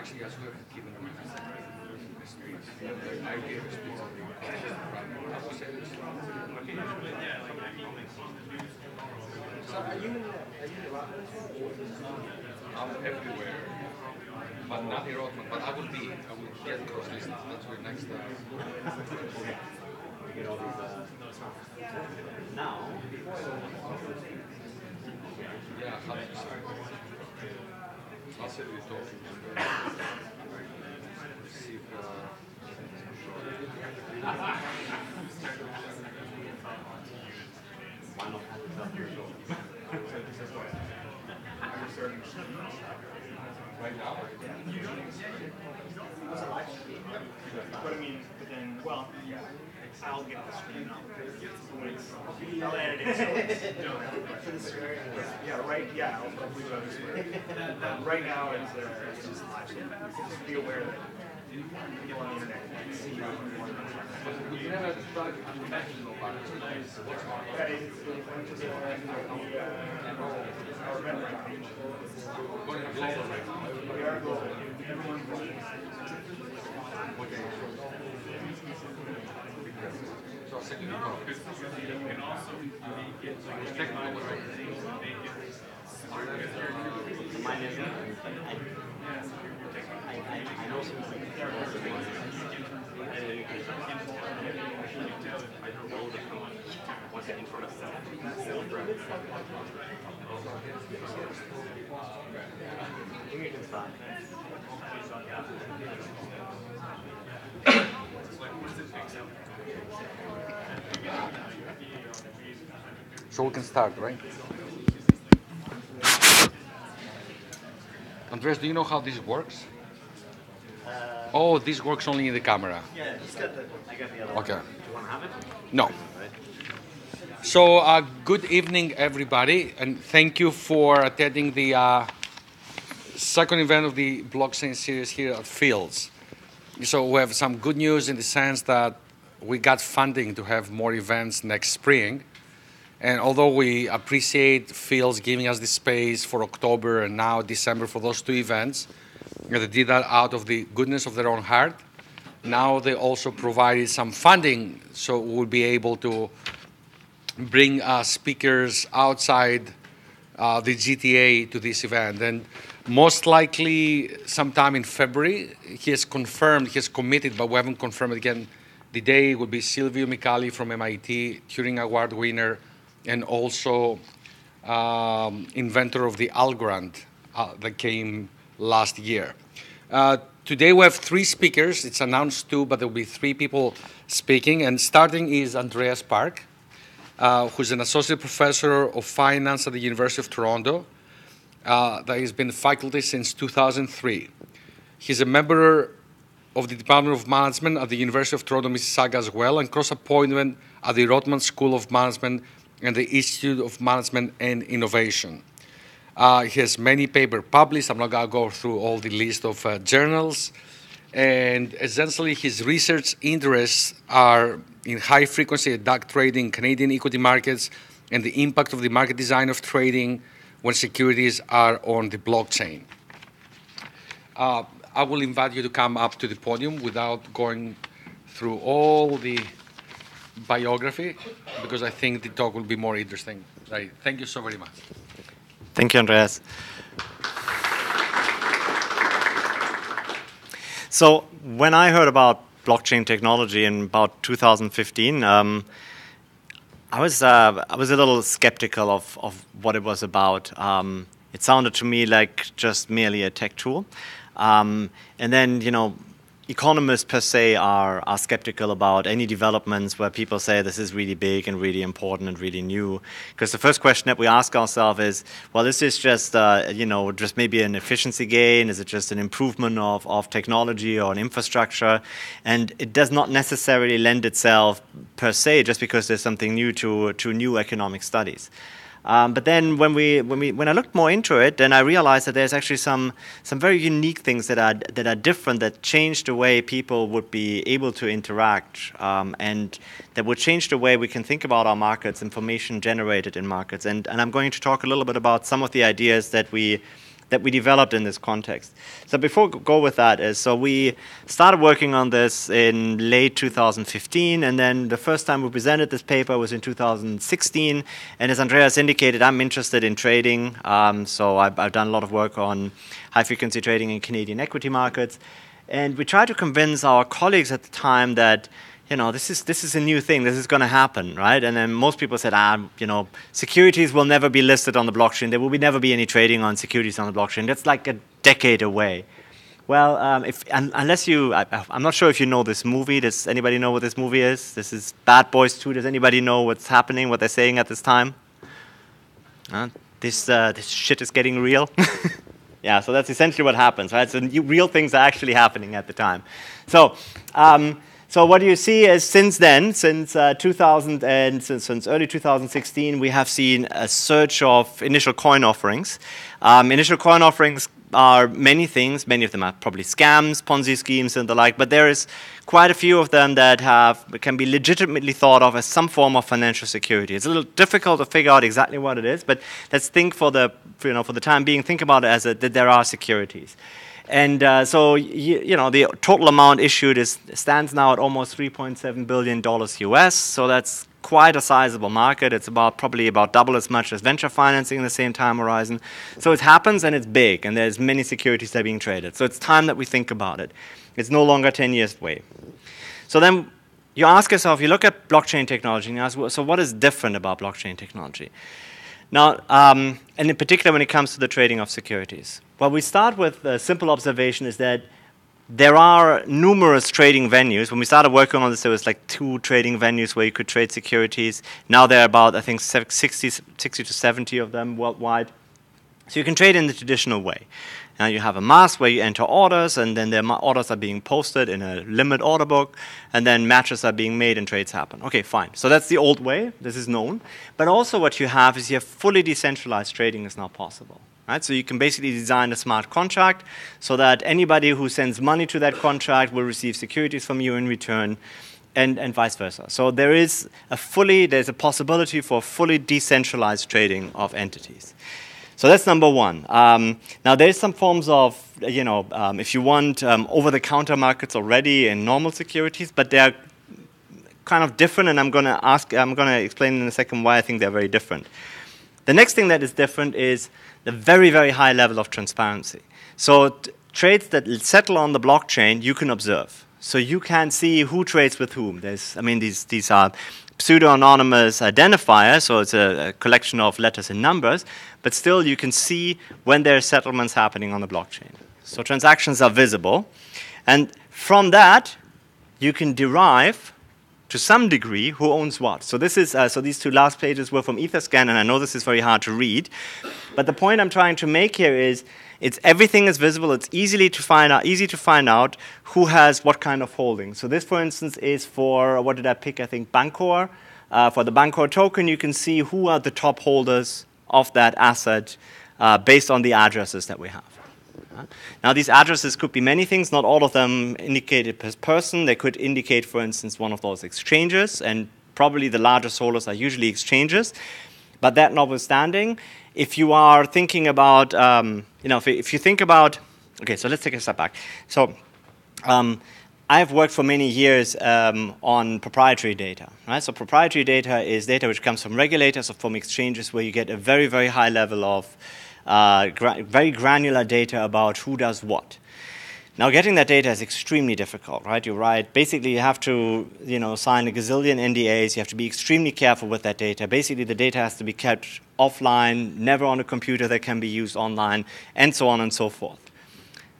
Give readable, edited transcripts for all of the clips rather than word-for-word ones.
Actually, as we have given them experience, I gave experience. So are you in I'm everywhere, but not in Rotman. But I will get cross-listed. That's your next step. Okay. You get all these now. Yeah, 100%. I'll send you talking. See if Why not have this up your show? right now. But I mean, but then, well, I'll get the screen up. I'll edit it so it's, yeah, right, yeah, I'll probably do it. Right now, it's just live stream. Just be aware that people on the internet can see you. We never started unconventional parts. Yeah, it's going to our event right now. Going global right now. We are global. Everyone's watching. Okay. So I'll send you the code. And also make it like Technical, right? My name is I know some one second for us. You can start. So we can start, right? Andreas, do you know how this works? Oh, this works only in the camera. Yeah, I got the other Okay. one. Do you want to have it? No. So, good evening, everybody, and thank you for attending the second event of the blockchain series here at Fields. So we have some good news in the sense that we got funding to have more events next spring. And although we appreciate Fields giving us the space for October and now December for those two events, they did that out of the goodness of their own heart. Now they also provided some funding so we'll be able to bring speakers outside the GTA to this event. And most likely sometime in February, he has committed, but we haven't confirmed it again. The day would be Silvio Micali from MIT, Turing Award winner, and also inventor of the Algorand that came last year. Today we have three speakers. It's announced two, but there will be three people speaking. And starting is Andreas Park, who's an associate professor of finance at the University of Toronto. That has been faculty since 2003. He's a member of the Department of Management at the University of Toronto, Mississauga as well, and cross-appointment at the Rotman School of Management and the Institute of Management and Innovation. He has many papers published. I'm not going to go through all the list of journals. And essentially, his research interests are in high-frequency dark trading, Canadian equity markets, and the impact of the market design of trading when securities are on the blockchain. I will invite you to come up to the podium without going through all the biography, because I think the talk will be more interesting. Right. Thank you so very much. Thank you, Andreas. So when I heard about blockchain technology in about 2015, I was a little skeptical of what it was about. It sounded to me like just merely a tech tool. And then, economists per se are skeptical about any developments where people say this is really big and really important and really new. Because the first question that we ask ourselves is, well, is this just, just maybe an efficiency gain? Is it just an improvement of technology or an infrastructure? And it does not necessarily lend itself per se just because there's something new to new economic studies. But then when I looked more into it, then I realized that there's actually some very unique things that are different, that change the way people would be able to interact, and that would change the way we can think about our markets, information generated in markets. And I'm going to talk a little bit about some of the ideas that we that we developed in this context. So before we go with that is, so we started working on this in late 2015, and then the first time we presented this paper was in 2016. And as Andreas indicated, I'm interested in trading, so I've done a lot of work on high-frequency trading in Canadian equity markets. And we tried to convince our colleagues at the time that, you know, this is a new thing, this is going to happen, right? And then most people said, you know, securities will never be listed on the blockchain. There will never be any trading on securities on the blockchain. That's like a decade away. Well, unless you, I'm not sure if you know this movie. Does anybody know what this movie is? This is Bad Boys 2. Does anybody know what's happening, what they're saying at this time? This shit is getting real. Yeah, so that's essentially what happens, right? So real things are actually happening at the time. So, so what you see is since then, since 2000 and since early 2016, we have seen a surge of initial coin offerings. Initial coin offerings are many things. Many of them are probably scams, Ponzi schemes, and the like. But there is quite a few of them that can be legitimately thought of as some form of financial security. It's a little difficult to figure out exactly what it is, but let's think for the time being, think about it as that there are securities. And so, you know, the total amount issued stands now at almost $3.7 billion US. So that's quite a sizable market. It's probably about double as much as venture financing in the same time horizon. So it happens and it's big, and there's many securities that are being traded. So it's time that we think about it. It's no longer 10 years away. So then you ask yourself, you look at blockchain technology, and you ask, so what is different about blockchain technology? Now, and in particular when it comes to the trading of securities. Well, we start with a simple observation is that there are numerous trading venues. When we started working on this, there was like 2 trading venues where you could trade securities. Now there are about, I think, 60 to 70 of them worldwide. So you can trade in the traditional way. Now you have a mass where you enter orders, and then the orders are being posted in a limit order book, and then matches are being made and trades happen. Okay, fine. So that's the old way. This is known. But also what you have is you have fully decentralized trading is now possible. Right? So you can basically design a smart contract so that anybody who sends money to that contract will receive securities from you in return, and vice versa. So there's a possibility for fully decentralized trading of entities. So that's number one. Now there's some forms of, if you want, over-the-counter markets already in normal securities, but they're kind of different, and I'm going to explain in a second why I think they're very different. The next thing that is different is the very, very high level of transparency. So trades that settle on the blockchain, you can observe. So you can see who trades with whom. These are pseudo-anonymous identifiers, so it's a collection of letters and numbers, but still you can see when there are settlements happening on the blockchain. So transactions are visible. And from that, you can derive to some degree who owns what. So this is so these 2 last pages were from Etherscan, and I know this is very hard to read, but the point I'm trying to make here is everything is visible. It's easy to find out who has what kind of holding. So this, for instance, is for, what did I pick? I think Bancor. For the Bancor token, you can see who are the top holders of that asset based on the addresses that we have. Now, these addresses could be many things. Not all of them indicated per person. They could indicate, for instance, one of those exchanges, and probably the largest holders are usually exchanges. But that notwithstanding, if you are thinking about, if you think about, okay, so let's take a step back. So I've worked for many years on proprietary data, right? So proprietary data is data which comes from regulators or from exchanges where you get a very, very high level of very granular data about who does what. Now, getting that data is extremely difficult, right? You're right. Basically, you have to, sign a gazillion NDAs. You have to be extremely careful with that data. Basically, the data has to be kept offline, never on a computer that can be used online, and so on and so forth.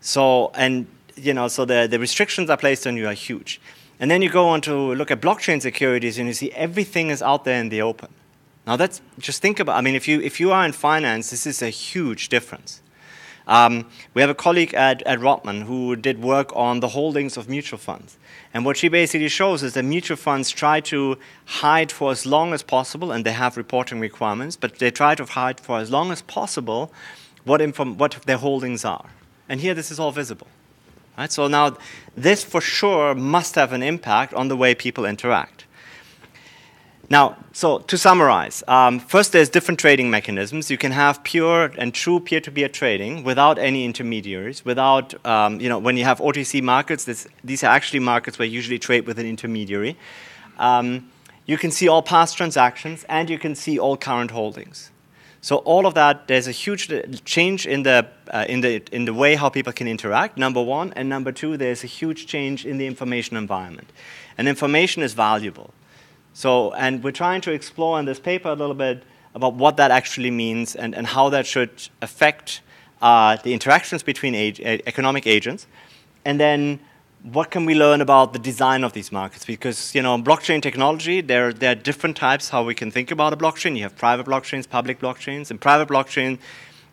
So, the restrictions are placed on you are huge. And then you go on to look at blockchain securities, and you see everything is out there in the open. Now, just think about, if you are in finance, this is a huge difference. We have a colleague at Rotman who did work on the holdings of mutual funds. And what she basically shows is that mutual funds try to hide for as long as possible, and they have reporting requirements, but they try to hide for as long as possible what their holdings are. And here, this is all visible. Right? So now, this for sure must have an impact on the way people interact. Now, so to summarize, first there's different trading mechanisms. You can have pure and true peer-to-peer trading without any intermediaries, without, when you have OTC markets, these are actually markets where you usually trade with an intermediary. You can see all past transactions, and you can see all current holdings. So all of that, there's a huge change in the way how people can interact, number one, and number two, there's a huge change in the information environment. And information is valuable. So, and we're trying to explore in this paper a little bit about what that actually means and how that should affect the interactions between economic agents. And then what can we learn about the design of these markets? Because, blockchain technology, there are different types how we can think about a blockchain. You have private blockchains, public blockchains. In private blockchain,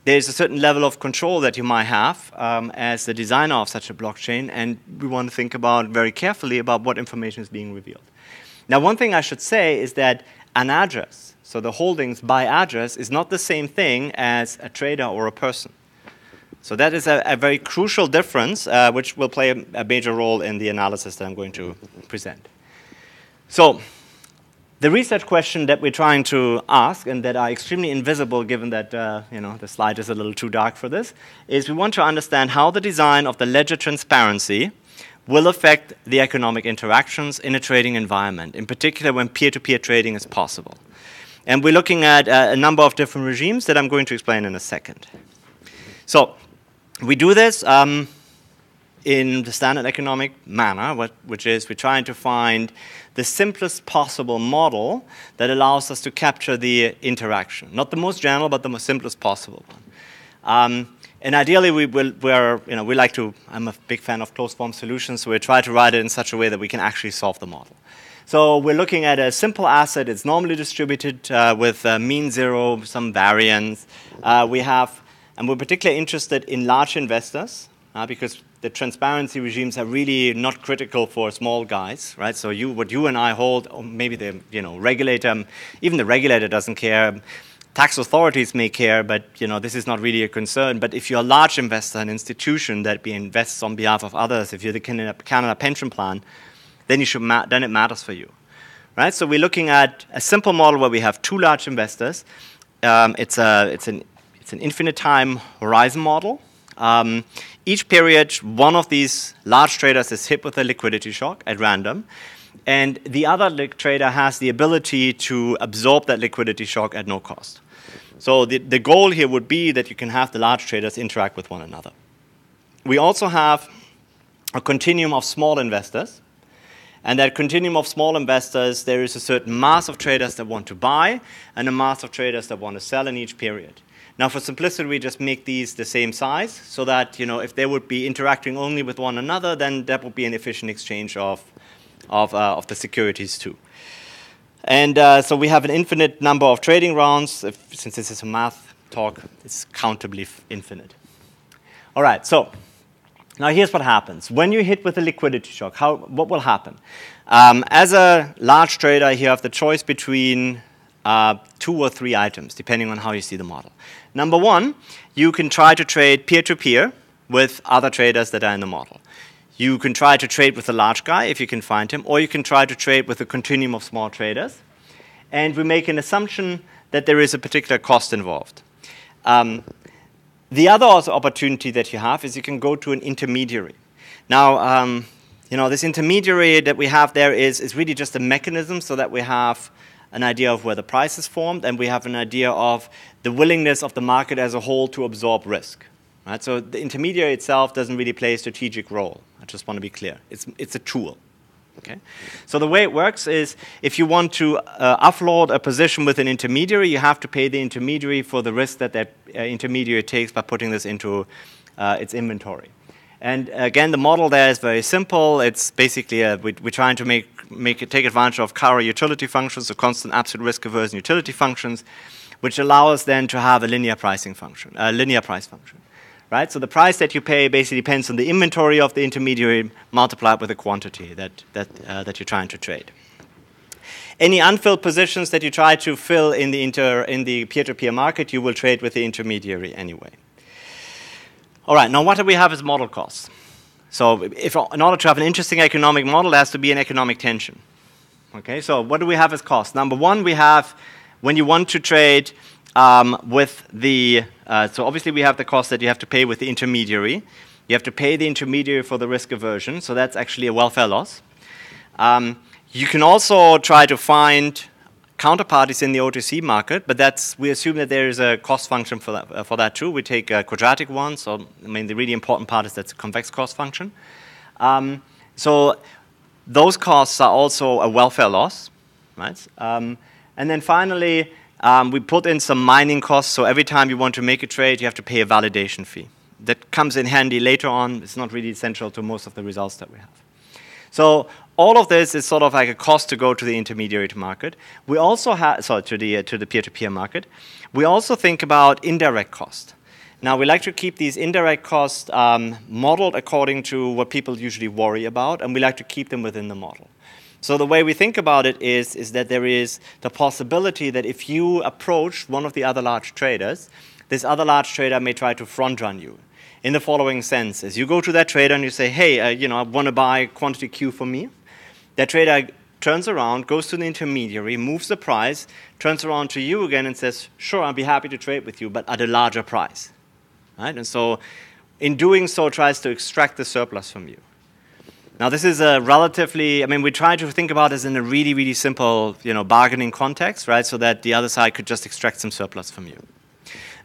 there's a certain level of control that you might have as the designer of such a blockchain, and we want to think about very carefully about what information is being revealed. Now, one thing I should say is that an address, so the holdings by address, is not the same thing as a trader or a person. So that is a very crucial difference, which will play a major role in the analysis that I'm going to present. So the research question that we're trying to ask, and that are extremely invisible given that the slide is a little too dark for this, is we want to understand how the design of the ledger transparency will affect the economic interactions in a trading environment, in particular when peer-to-peer trading is possible. And we're looking at a number of different regimes that I'm going to explain in a second. So we do this in the standard economic manner, which is we're trying to find the simplest possible model that allows us to capture the interaction. Not the most general, but the most simplest possible one. And ideally, I'm a big fan of closed form solutions, so we try to write it in such a way that we can actually solve the model. So we're looking at a simple asset. It's normally distributed with mean zero, some variance. And we're particularly interested in large investors because the transparency regimes are really not critical for small guys, right? So what you and I hold, or maybe the regulator, even the regulator doesn't care. Tax authorities may care, but this is not really a concern. But if you're a large investor, an institution that invests on behalf of others, if you're the Canada pension plan, then then it matters for you, right? So we're looking at a simple model where we have two large investors. It's an infinite time horizon model. Each period, one of these large traders is hit with a liquidity shock at random. And the other trader has the ability to absorb that liquidity shock at no cost. So the goal here would be that you can have the large traders interact with one another. We also have a continuum of small investors. And that continuum of small investors, there is a certain mass of traders that want to buy and a mass of traders that want to sell in each period. Now, for simplicity, we just make these the same size so that if they would be interacting only with one another, then that would be an efficient exchange of the securities too. And so we have an infinite number of trading rounds. Since this is a math talk, it's countably infinite. All right, so now here's what happens. When you hit with a liquidity shock, what will happen? As a large trader, you have the choice between 2 or 3 items, depending on how you see the model. Number one, you can try to trade peer-to-peer with other traders that are in the model. You can try to trade with a large guy if you can find him, or you can try to trade with a continuum of small traders. And we make an assumption that there is a particular cost involved. The other opportunity that you have is you can go to an intermediary. Now, this intermediary that we have there is really just a mechanism so that we have an idea of where the price is formed, and we have an idea of the willingness of the market as a whole to absorb risk. Right? So the intermediary itself doesn't really play a strategic role. I just want to be clear. It's a tool. Okay? So the way it works is if you want to offload a position with an intermediary, you have to pay the intermediary for the risk that intermediary takes by putting this into its inventory. And again, the model there is very simple. It's basically we're trying to take advantage of Kara utility functions, so constant absolute risk aversion utility functions, which allow us then to have a linear price function. Right? So the price that you pay basically depends on the inventory of the intermediary multiplied with the quantity that you're trying to trade. Any unfilled positions that you try to fill in the peer-to-peer market, you will trade with the intermediary anyway. All right, now what do we have as model costs? So in order to have an interesting economic model, there has to be an economic tension. Okay, so what do we have as cost? Number one, we have when you want to trade with the, so obviously we have the cost that you have to pay with the intermediary. You have to pay the intermediary for the risk aversion, so that's actually a welfare loss. You can also try to find counterparties in the OTC market, but we assume that there is a cost function for that too. We take a quadratic one, so I mean the really important part is that's a convex cost function. So those costs are also a welfare loss, right? And then finally, we put in some mining costs, so every time you want to make a trade, you have to pay a validation fee. That comes in handy later on. It's not really essential to most of the results that we have. So all of this is sort of like a cost to go to the intermediary market. We also have, sorry, to the peer-to-peer market. We also think about indirect cost. Now, we like to keep these indirect costs modeled according to what people usually worry about, and we like to keep them within the model. So the way we think about it is that there is the possibility that if you approach one of the other large traders, this other large trader may try to front run you. In the following sense, as you go to that trader and you say, hey, I want to buy quantity Q for me. That trader turns around, goes to the intermediary, moves the price, turns around to you again and says, sure, I'll be happy to trade with you, but at a larger price. Right? And so in doing so, tries to extract the surplus from you. Now, this is a relatively, I mean, we try to think about this in a really, really simple, bargaining context, right? So that the other side could just extract some surplus from you.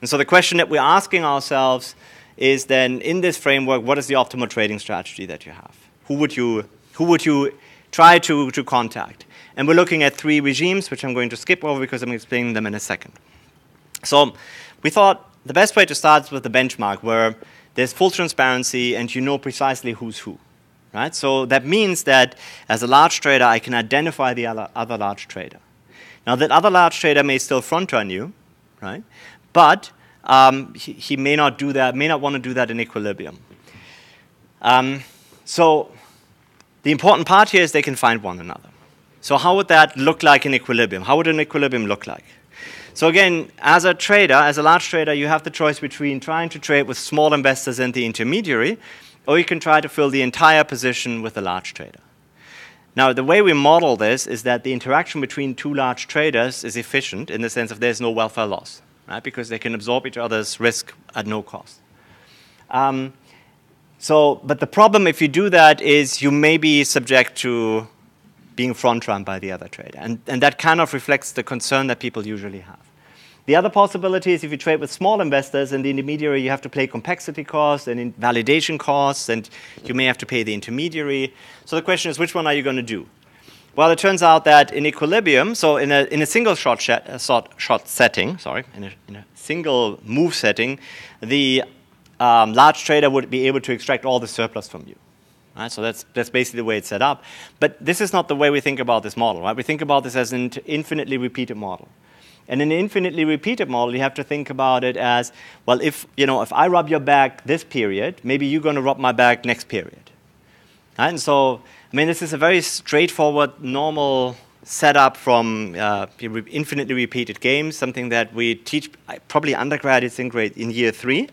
And so the question that we're asking ourselves is then, in this framework, what is the optimal trading strategy that you have? Who would you try to contact? And we're looking at 3 regimes, which I'm going to skip over because I'm explaining them in a second. So we thought the best way to start is with the benchmark, where there's full transparency and you know precisely who's who. Right? So that means that as a large trader, I can identify the other large trader. Now, that other large trader may still front run you, right? But he may not do that, may not want to do that in equilibrium. So the important part here is they can find one another. So how would that look like in equilibrium? How would an equilibrium look like? So again, as a trader, as a large trader, you have the choice between trying to trade with small investors and the intermediary, or you can try to fill the entire position with a large trader. Now, the way we model this is that the interaction between 2 large traders is efficient in the sense of there's no welfare loss. Right? Because they can absorb each other's risk at no cost. But the problem if you do that is you may be subject to being front-run by the other trader. And that kind of reflects the concern that people usually have. The other possibility is if you trade with small investors and the intermediary, you have to pay complexity costs and validation costs, and you may have to pay the intermediary. So the question is, which one are you going to do? Well, it turns out that in equilibrium, so in a single shot setting, in a single move setting, the large trader would be able to extract all the surplus from you. Right? So that's basically the way it's set up. But this is not the way we think about this model. Right? We think about this as an infinitely repeated model. And in an infinitely repeated model, you have to think about it as, well, if I rob your bag this period, maybe you're going to rob my bag next period. Right? And so, I mean, this is a very straightforward, normal setup from infinitely repeated games, something that we teach probably undergraduates in year 3.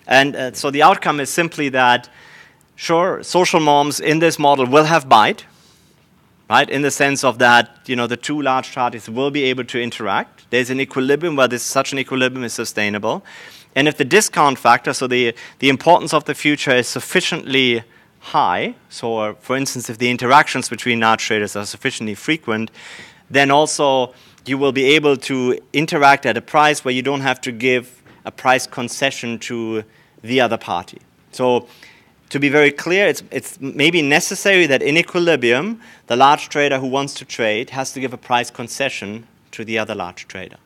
And so the outcome is simply that, sure, social norms in this model will have bite, right? In the sense of that, the 2 large parties will be able to interact. There's an equilibrium where such an equilibrium is sustainable. And if the discount factor, so the importance of the future is sufficiently high, so for instance, if the interactions between large traders are sufficiently frequent, then also you will be able to interact at a price where you don't have to give a price concession to the other party. So to be very clear, it's maybe necessary that in equilibrium, the large trader who wants to trade has to give a price concession to the other large trader.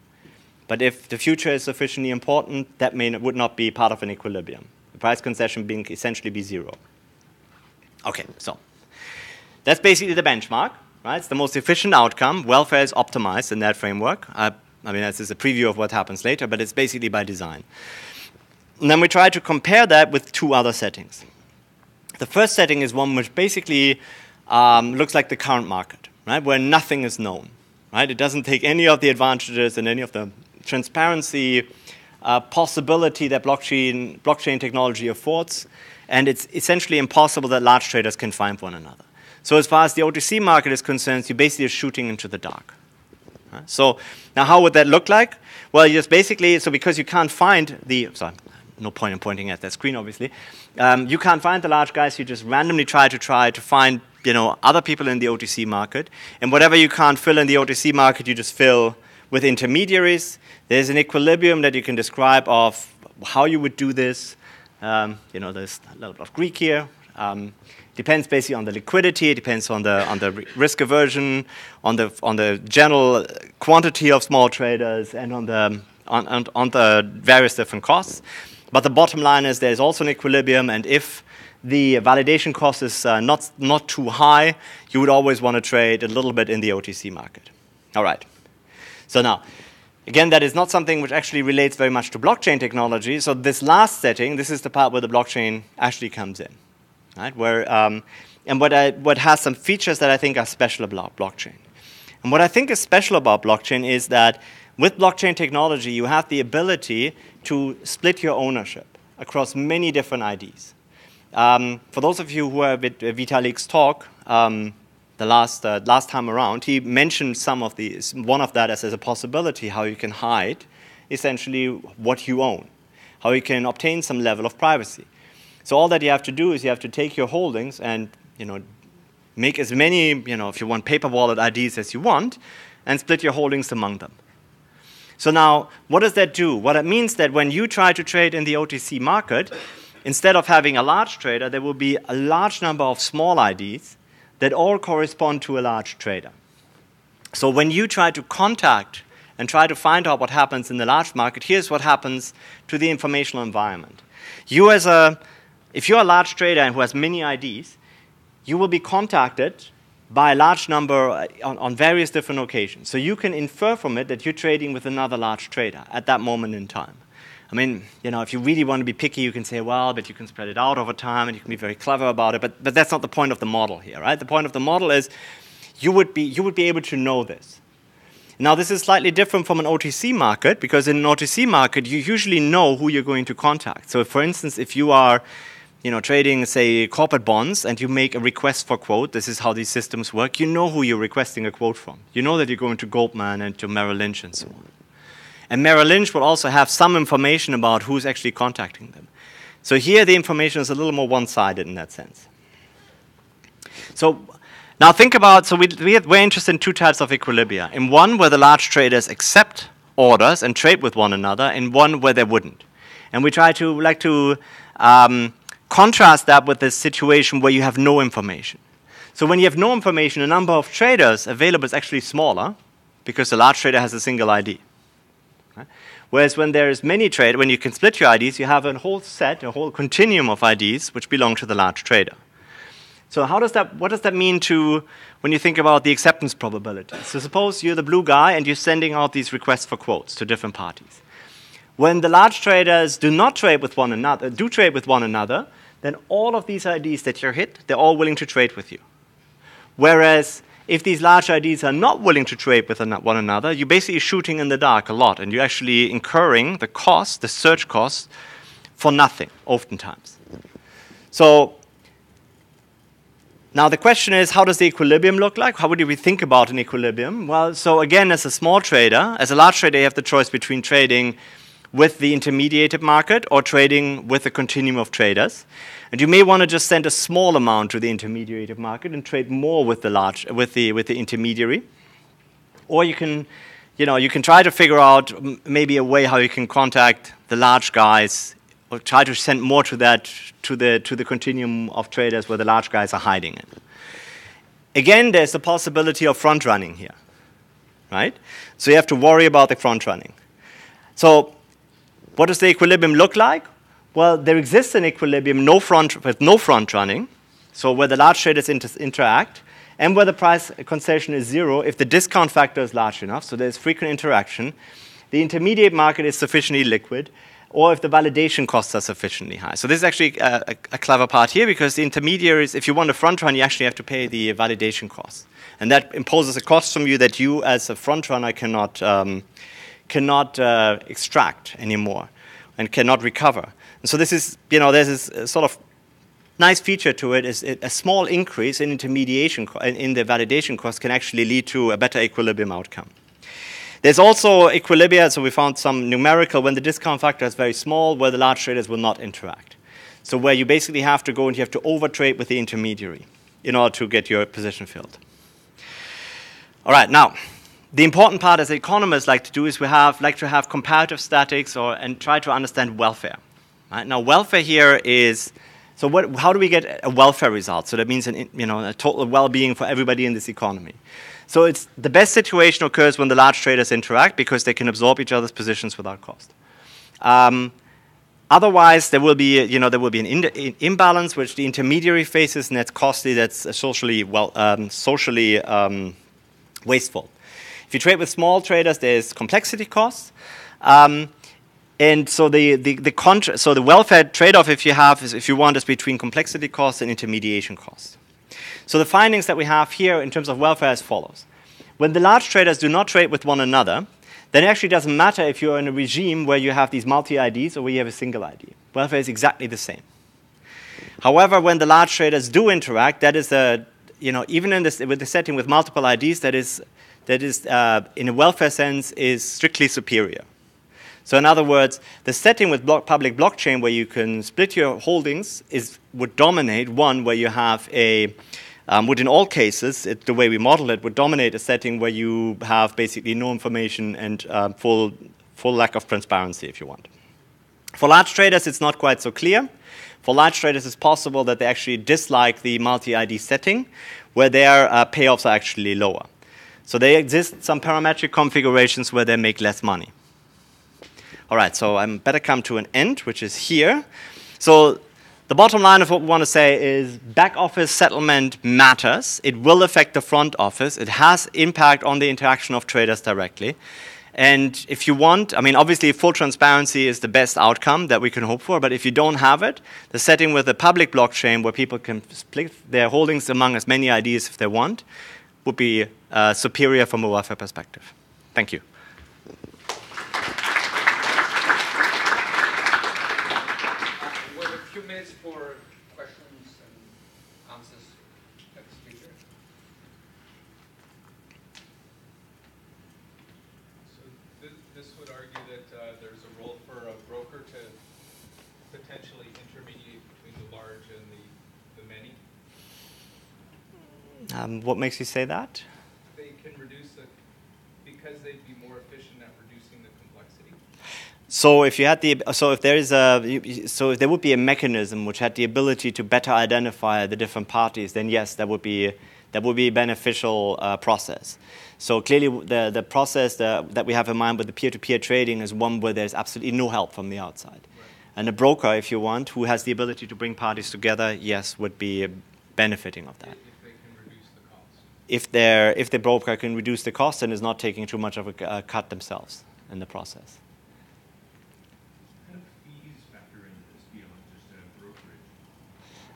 But if the future is sufficiently important, that would not be part of an equilibrium. The price concession being essentially be 0. Okay, so that's basically the benchmark, right? It's the most efficient outcome. Welfare is optimized in that framework. I mean, this is a preview of what happens later, but it's basically by design. And then we try to compare that with 2 other settings. The first setting is one which basically looks like the current market, right? Where nothing is known, right? It doesn't take any of the advantages and any of the transparency possibility that blockchain technology affords. And it's essentially impossible that large traders can find one another. So as far as the OTC market is concerned, you're basically shooting into the dark. So now how would that look like? Well, you just basically, so because you can't find the, sorry, no point in pointing at that screen, obviously. You can't find the large guys, you just randomly try to find, other people in the OTC market. And whatever you can't fill in the OTC market, you just fill with intermediaries. There's an equilibrium that you can describe of how you would do this. There's a little bit of Greek here. Depends basically on the liquidity. It depends on the risk aversion, on the general quantity of small traders, and on the various different costs. But the bottom line is there's also an equilibrium, and if the validation cost is not too high, you would always want to trade a little bit in the OTC market. All right. So now, again, that is not something which actually relates very much to blockchain technology. So this last setting, this is the part where the blockchain actually comes in, right? Where and what has some features that I think are special about blockchain. And what I think is special about blockchain is that with blockchain technology, you have the ability to split your ownership across many different IDs. For those of you who were with Vitalik's talk the last time around, he mentioned one of that as a possibility, how you can hide essentially what you own, how you can obtain some level of privacy. So all that you have to do is you have to take your holdings and make as many, if you want paper wallet IDs as you want, and split your holdings among them. So now, what does that do? Well, it means that when you try to trade in the OTC market, instead of having a large trader, there will be a large number of small IDs that all correspond to a large trader. So when you try to contact and try to find out what happens in the large market, here's what happens to the informational environment. If you're a large trader who has many IDs, you will be contacted by a large number on various different occasions. So you can infer from it that you're trading with another large trader at that moment in time. I mean, if you really want to be picky, you can say, well, but you can spread it out over time, and you can be very clever about it. But that's not the point of the model here, right? The point of the model is you would be able to know this. Now, this is slightly different from an OTC market, because in an OTC market, you usually know who you're going to contact. So, for instance, if you are trading, say, corporate bonds, and you make a request for quote, this is how these systems work, you know who you're requesting a quote from. You know that you're going to Goldman and to Merrill Lynch and so on. And Merrill Lynch will also have some information about who's actually contacting them. So here the information is a little more one-sided in that sense. So now think about, so we're interested in two types of equilibria. In one where the large traders accept orders and trade with one another, and one where they wouldn't. And we try to contrast that with this situation where you have no information. So when you have no information, the number of traders available is actually smaller because the large trader has a single ID. Right? Whereas when there's many traders, when you can split your IDs, you have a whole continuum of IDs which belong to the large trader. So what does that mean when you think about the acceptance probability? So suppose you're the blue guy and you're sending out these requests for quotes to different parties. When the large traders do trade with one another, then all of these IDs that you're hit, they're all willing to trade with you. Whereas if these large IDs are not willing to trade with one another, you're basically shooting in the dark a lot, and you're actually incurring the search cost, for nothing, oftentimes. So now the question is, how does the equilibrium look like? How would we think about an equilibrium? Well, so again, as a small trader, as a large trader, you have the choice between trading with the intermediated market or trading with a continuum of traders. And you may want to just send a small amount to the intermediated market and trade more with the intermediary. Or you can try to figure out maybe a way how you can contact the large guys, or try to send more to the continuum of traders where the large guys are hiding in. Again, there's the possibility of front running here, right? So you have to worry about the front running. So what does the equilibrium look like? Well, there exists an equilibrium with no front running, so where the large traders interact, and where the price concession is zero if the discount factor is large enough, so there's frequent interaction. The intermediate market is sufficiently liquid, or if the validation costs are sufficiently high. So this is actually a clever part here, because the intermediaries, if you want a front run, you actually have to pay the validation costs. And that imposes a cost from you that you, as a front runner, cannot extract anymore and cannot recover. And so this is, there's this sort of nice feature to it is a small increase in intermediation in the validation cost can actually lead to a better equilibrium outcome. There's also Equilibria, so we found some numerical when the discount factor is very small, where the large traders will not interact. So where you basically have to go and you have to overtrade with the intermediary in order to get your position filled. All right, now, the important part as economists like to do is like to have comparative statics and try to understand welfare. Right? Now, welfare here is, so how do we get a welfare result? So that means a total well-being for everybody in this economy. So it's the best situation occurs when the large traders interact because they can absorb each other's positions without cost. Otherwise, there will be an imbalance which the intermediary faces, and that's costly. That's socially wasteful. If you trade with small traders, there's complexity costs, and so the welfare trade-off if you want is between complexity costs and intermediation costs. So the findings that we have here in terms of welfare as follows. When the large traders do not trade with one another, then it actually doesn't matter if you're in a regime where you have these multi-IDs or where you have a single ID. Welfare is exactly the same. However, when the large traders do interact, that is even with the setting with multiple IDs, that is in a welfare sense is strictly superior. So in other words, the setting with public blockchain where you can split your holdings would dominate one where you have would in all cases, the way we model it, would dominate a setting where you have basically no information and full lack of transparency, if you want. For large traders, it's not quite so clear. For large traders, it's possible that they actually dislike the multi-ID setting, where their payoffs are actually lower. So there exist some parametric configurations where they make less money. All right, so I better come to an end, which is here. So the bottom line of what we want to say is back office settlement matters. It will affect the front office. It has impact on the interaction of traders directly. And if you want, obviously full transparency is the best outcome that we can hope for, but if you don't have it, the setting with a public blockchain where people can split their holdings among as many IDs if they want would be superior from a welfare perspective. Thank you. We have a few minutes for questions and answers at the speaker. So this would argue that there's a role for a broker to potentially intermediate between the large and the many. What makes you say that? They can reduce because they'd be more efficient at reducing the complexity. So if there would be a mechanism which had the ability to better identify the different parties, then yes, that would be a beneficial process. So clearly, the process that we have in mind with the peer-to-peer trading is one where there's absolutely no help from the outside. Right. And a broker, if you want, who has the ability to bring parties together, yes, would be benefiting of that. If they can reduce the cost. If the broker can reduce the cost and is not taking too much of a cut themselves in the process. How do fees factor into this beyond just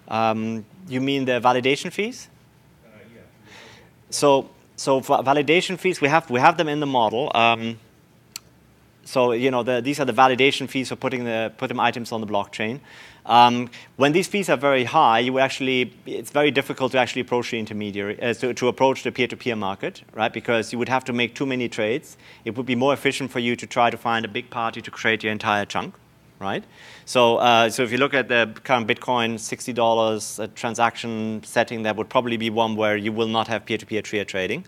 brokerage? You mean the validation fees? Yeah. So for validation fees, we have them in the model. These are the validation fees for putting items on the blockchain. When these fees are very high, it's very difficult to actually approach the intermediary, to approach the peer-to-peer market, right? Because you would have to make too many trades. It would be more efficient for you to try to find a big party to create your entire chunk, right? So if you look at the current Bitcoin, $60 a transaction setting, that would probably be one where you will not have peer-to-peer trading.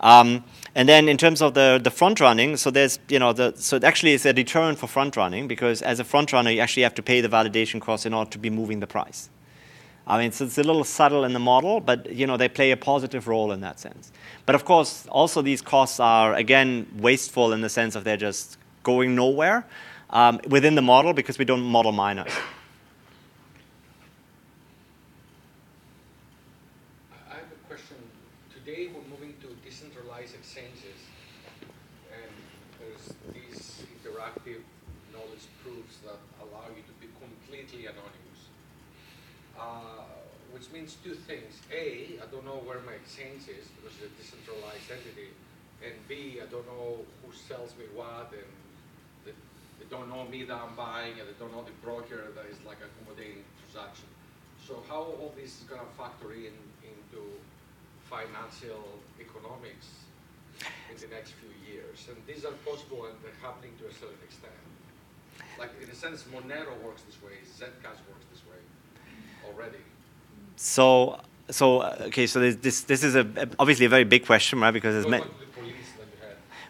And then in terms of the front running, so there's so it actually is a deterrent for front running because as a front runner you actually have to pay the validation cost in order to be moving the price. So it's a little subtle in the model, but they play a positive role in that sense. But of course, also these costs are again wasteful in the sense of they're just going nowhere within the model because we don't model miners. I have a question. Today we're moving to decentralized exchanges, and there's these interactive knowledge proofs that allow you to be completely anonymous, which means two things. A, I don't know where my exchange is because it's a decentralized entity, and B, I don't know who sells me what, and they don't know me that I'm buying, and they don't know the broker that is like accommodating transaction. So how all this is going to factor into financial economics in the next few years? And these are possible and they're happening to a certain extent. Like in a sense, Monero works this way, Zcash works this way already. So this is obviously a very big question, right? Because it's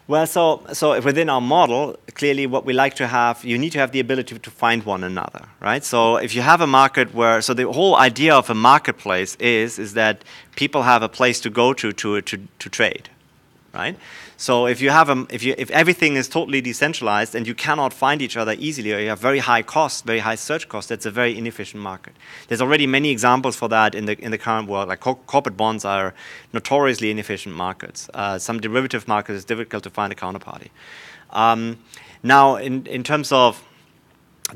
well, so within our model, clearly what we like to have, you need to have the ability to find one another, right? So if you have a market where, so the whole idea of a marketplace is that people have a place to go to trade, right? So if you have if everything is totally decentralized and you cannot find each other easily, or you have very high costs, very high search costs, that's a very inefficient market. There's already many examples for that in the current world. Like corporate bonds are notoriously inefficient markets. Some derivative markets is difficult to find a counterparty. Now, in terms of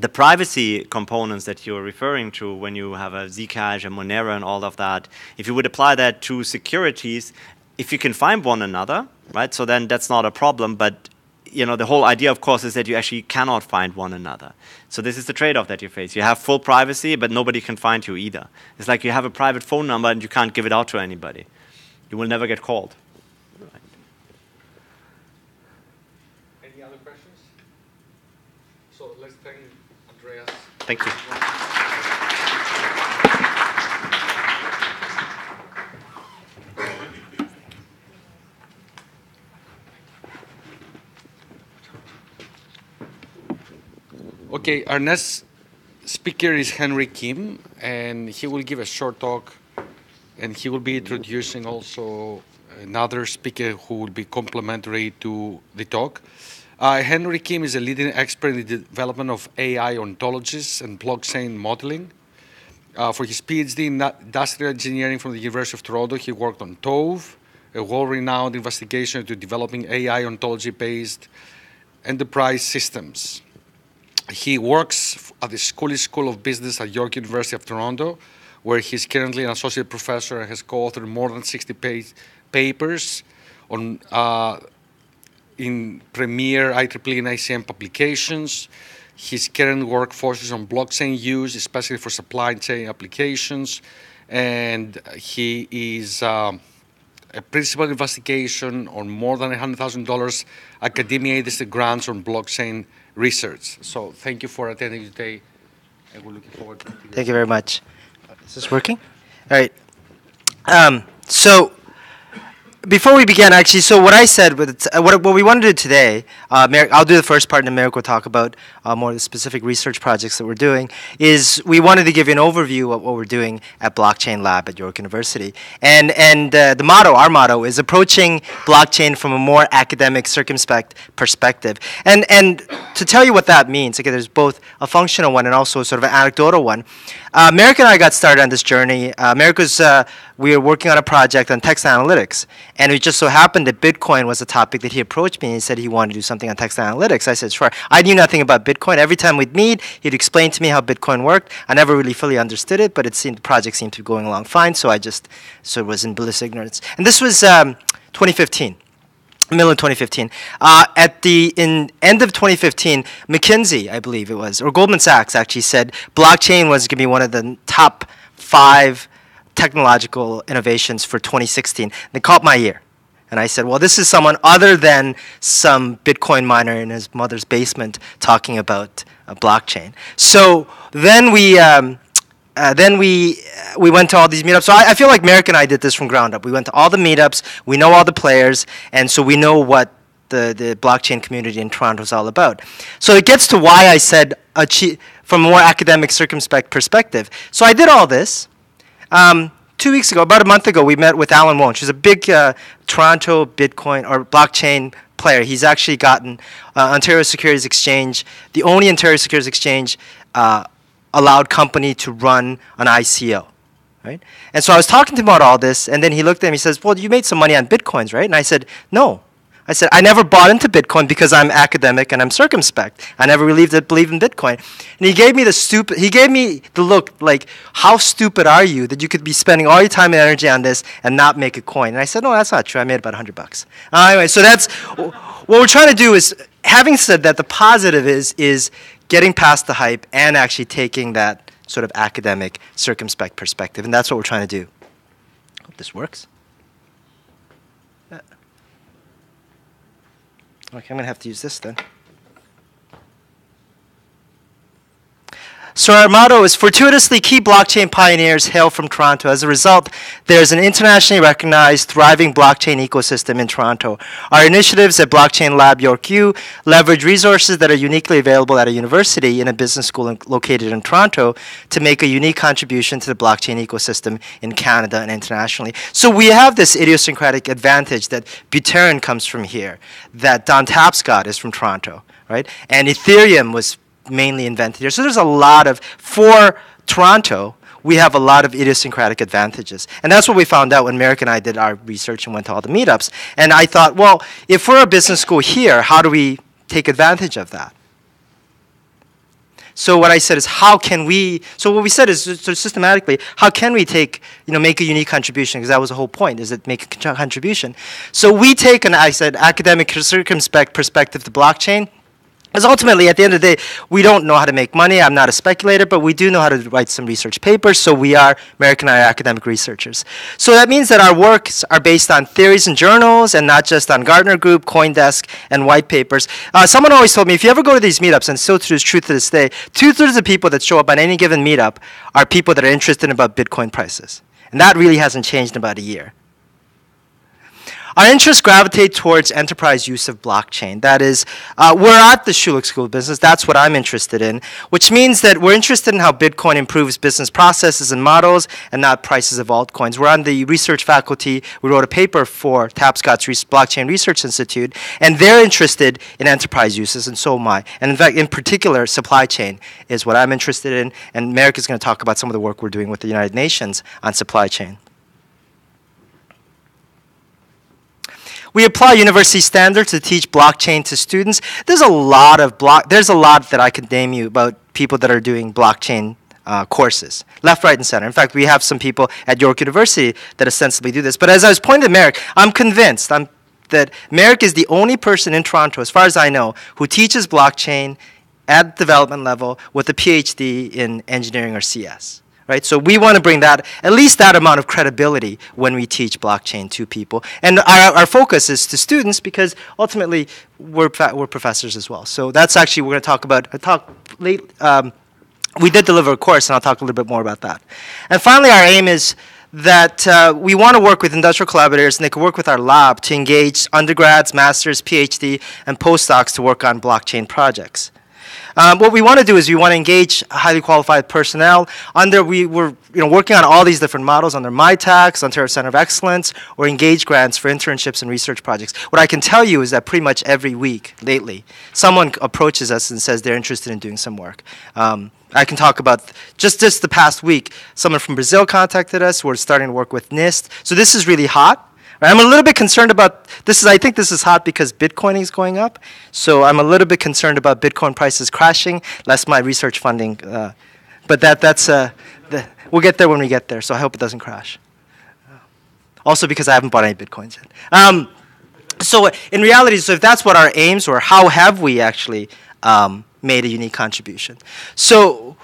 the privacy components that you're referring to when you have a Zcash, a Monero, and all of that, if you would apply that to securities, if you can find one another, right, so then that's not a problem. But the whole idea, of course, is that you actually cannot find one another. So this is the trade-off that you face. You have full privacy, but nobody can find you either. It's like you have a private phone number and you can't give it out to anybody. You will never get called. Right. Any other questions? So let's thank Andreas. Thank you. Okay, our next speaker is Henry Kim, and he will give a short talk, and he will be introducing also another speaker who will be complementary to the talk. Henry Kim is a leading expert in the development of AI ontologies and blockchain modeling. For his PhD in industrial engineering from the University of Toronto, he worked on TOVE, a well-renowned investigation into developing AI ontology-based enterprise systems. He works at the School of Business at York University of Toronto, where he's currently an associate professor and has co-authored more than 60 papers on in premier IEEE and ICM publications. His current work focuses on blockchain use, especially for supply chain applications, and he is a principal investigation on more than $100,000 academia-aided grants on blockchain research. So thank you for attending today, and we're looking forward to it. Thank you very much. Is this working? All right. So before we begin, actually, so what I said, what we want to do today, Marek, I'll do the first part, and then Marek will talk about more of the specific research projects that we're doing, is we wanted to give you an overview of what we're doing at Blockchain Lab at York University. And the motto, our motto, is approaching blockchain from a more academic, circumspect perspective. And to tell you what that means, okay, there's both a functional one and also sort of an anecdotal one. Marek and I got started on this journey. Marek was, we were working on a project on text analytics, and it just so happened that Bitcoin was a topic that he approached me and he said he wanted to do something on text analytics. I said, sure. I knew nothing about Bitcoin. Every time we'd meet, he'd explain to me how Bitcoin worked. I never really fully understood it, but it seemed the project seemed to be going along fine, so I just sort of was in bliss ignorance. And this was 2015. Middle of 2015. At the end of 2015, McKinsey, I believe it was, or Goldman Sachs actually said blockchain was going to be one of the top 5 technological innovations for 2016. They caught my ear. And I said, well, this is someone other than some Bitcoin miner in his mother's basement talking about a blockchain. So then we went to all these meetups. So I feel like Marek and I did this from ground up. We went to all the meetups. We know all the players. And so we know what the blockchain community in Toronto is all about. So it gets to why I said from a more academic, circumspect perspective. So I did all this. 2 weeks ago, about a month ago, we met with Alan Wonch, who's a big Toronto Bitcoin or blockchain player. He's actually gotten Ontario Securities Exchange, the only Ontario Securities Exchange allowed company to run an ICO, right? And so I was talking to him about all this, and then he looked at me and says, well, you made some money on Bitcoins, right? And I said, no. I said, I never bought into Bitcoin because I'm academic and I'm circumspect. I never really did believe in Bitcoin. And he gave me the look like, how stupid are you that you could be spending all your time and energy on this and not make a coin? And I said, no, that's not true. I made about $100. Anyway, so that's what we're trying to do is, having said that, the positive is getting past the hype and actually taking that sort of academic, circumspect perspective. And that's what we're trying to do. Hope this works. Okay, I'm going to have to use this then. So our motto is, fortuitously, key blockchain pioneers hail from Toronto. As a result, there's an internationally recognized, thriving blockchain ecosystem in Toronto. Our initiatives at Blockchain Lab York U leverage resources that are uniquely available at a university in a business school located in Toronto to make a unique contribution to the blockchain ecosystem in Canada and internationally. So we have this idiosyncratic advantage that Buterin comes from here, that Don Tapscott is from Toronto, right? And Ethereum was mainly invented here. So there's a lot of, for Toronto, we have a lot of idiosyncratic advantages. And that's what we found out when Marek and I did our research and went to all the meetups. And I thought, well, if we're a business school here, how do we take advantage of that? So what I said is, how can we, so what we said is, so systematically, how can we take, make a unique contribution? Because that was the whole point, is it make a contribution. So we take an, I said, academic circumspect perspective to blockchain. Because ultimately, at the end of the day, we don't know how to make money. I'm not a speculator, but we do know how to write some research papers. So we are, Marek and I, are academic researchers. So that means that our works are based on theories and journals and not just on Gartner Group, CoinDesk, and white papers. Someone always told me, if you ever go to these meetups, and still is true to this day, 2/3 of the people that show up on any given meetup are people that are interested about Bitcoin prices. And that really hasn't changed in about a year. Our interests gravitate towards enterprise use of blockchain. That is, we're at the Schulich School of Business. That's what I'm interested in, which means that we're interested in how Bitcoin improves business processes and models and not prices of altcoins. We're on the research faculty. We wrote a paper for Tapscott's Blockchain Research Institute, and they're interested in enterprise uses, and so am I. And in fact, in particular, supply chain is what I'm interested in, and Marek is going to talk about some of the work we're doing with the United Nations on supply chain. We apply university standards to teach blockchain to students. There's a lot that I could name you about people that are doing blockchain courses, left, right, and center. In fact, we have some people at York University that ostensibly do this. But as I was pointing to Marek, I'm convinced that Marek is the only person in Toronto, as far as I know, who teaches blockchain at development level with a PhD in engineering or CS. Right? So we want to bring that, at least that amount of credibility when we teach blockchain to people. And our focus is to students because ultimately we're professors as well. So that's actually, we're going to talk about we did deliver a course, and I'll talk a little bit more about that. And finally, our aim is that we want to work with industrial collaborators, and they can work with our lab to engage undergrads, masters, PhD, and postdocs to work on blockchain projects. What we want to do is we want to engage highly qualified personnel. We're working on all these different models under MyTax, Ontario Center of Excellence, or Engage grants for internships and research projects. What I can tell you is that pretty much every week lately, someone approaches us and says they're interested in doing some work. I can talk about just the past week, someone from Brazil contacted us. We're starting to work with NIST. So this is really hot. I'm a little bit concerned about this. I think this is hot because Bitcoin is going up. So I'm a little bit concerned about Bitcoin prices crashing, less my research funding. But we'll get there when we get there. So I hope it doesn't crash. Also because I haven't bought any Bitcoins yet. So in reality, so if that's what our aims were, how have we actually made a unique contribution? So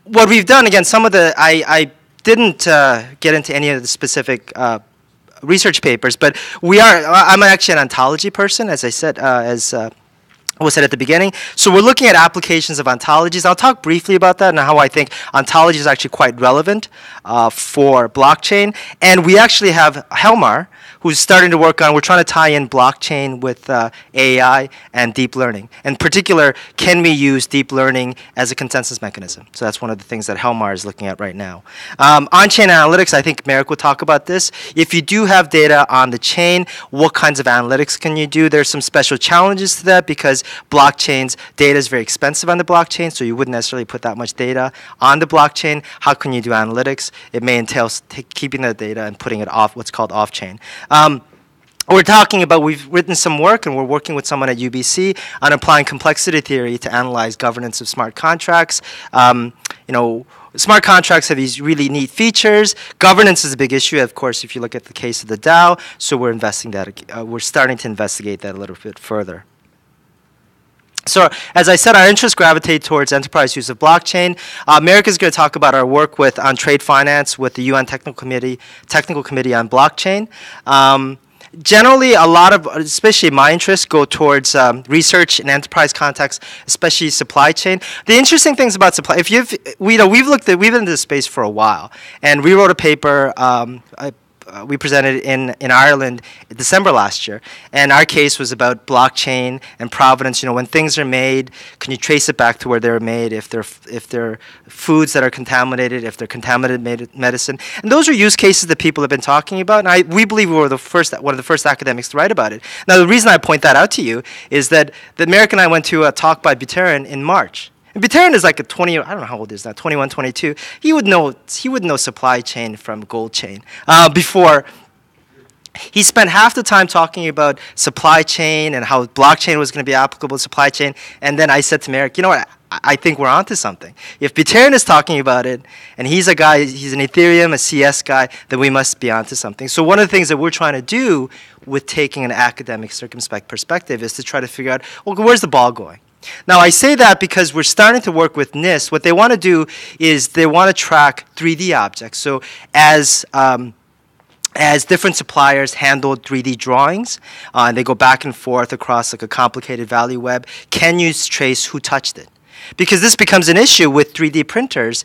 what we've done, again, I didn't get into any of the specific research papers, but I'm actually an ontology person, as I said, as was said at the beginning. So we're looking at applications of ontologies. I'll talk briefly about that and how I think ontology is actually quite relevant for blockchain. And we actually have Helmar, who's starting to work on, we're trying to tie in blockchain with AI and deep learning. In particular, can we use deep learning as a consensus mechanism? So that's one of the things that Helmar is looking at right now. On-chain analytics, I think Marek will talk about this. If you do have data on the chain, what kinds of analytics can you do? There's some special challenges to that because blockchains, data is very expensive on the blockchain, so you wouldn't necessarily put that much data on the blockchain. How can you do analytics? It may entail keeping the data and putting it off, what's called off-chain. We've written some work, and we're working with someone at UBC on applying complexity theory to analyze governance of smart contracts. Smart contracts have these really neat features. Governance is a big issue, of course, if you look at the case of the DAO. So we're starting to investigate that a little bit further. So as I said, our interests gravitate towards enterprise use of blockchain. Marek is going to talk about our work on trade finance with the UN Technical Committee on blockchain. Generally, a lot of, especially my interests, go towards research in enterprise context, especially supply chain. The interesting things about supply, we've been in this space for a while, and we wrote a paper. We presented in Ireland in December last year, and our case was about blockchain and provenance. When things are made, can you trace it back to where they were made? If they're foods that are contaminated, if they're contaminated medicine, and those are use cases that people have been talking about. And we believe we were one of the first academics to write about it. Now, the reason I point that out to you is that Marek and I went to a talk by Buterin in March. And Buterin is like a 20, I don't know how old he is now, 21, 22. He would know supply chain from gold chain. Before, he spent half the time talking about supply chain and how blockchain was going to be applicable to supply chain. And then I said to Marek, you know what, I think we're onto something. If Buterin is talking about it, and he's an Ethereum, a CS guy, then we must be onto something. So one of the things that we're trying to do with taking an academic circumspect perspective is to try to figure out, well, where's the ball going? Now, I say that because we're starting to work with NIST. What they want to do is they want to track 3D objects. So as different suppliers handle 3D drawings, and they go back and forth across like a complicated value web, can you trace who touched it? Because this becomes an issue with 3D printers.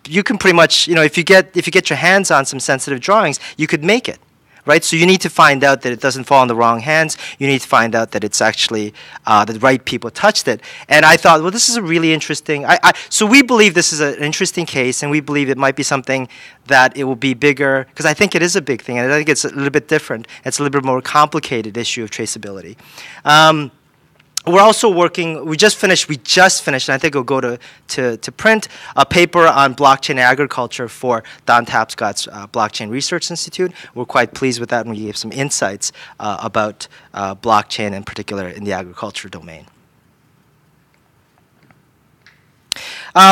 You can pretty much, if you get your hands on some sensitive drawings, you could make it. Right? So you need to find out that it doesn't fall in the wrong hands. You need to find out that it's actually the right people touched it. And I thought, well, this is a really interesting. So we believe this is an interesting case, and we believe it might be something that it will be bigger, because I think it is a big thing, and I think it's a little bit different. It's a little bit more complicated issue of traceability. We're also working, we just finished, and I think it'll go to print, a paper on blockchain agriculture for Don Tapscott's Blockchain Research Institute. We're quite pleased with that, and we gave some insights about blockchain, in particular in the agriculture domain.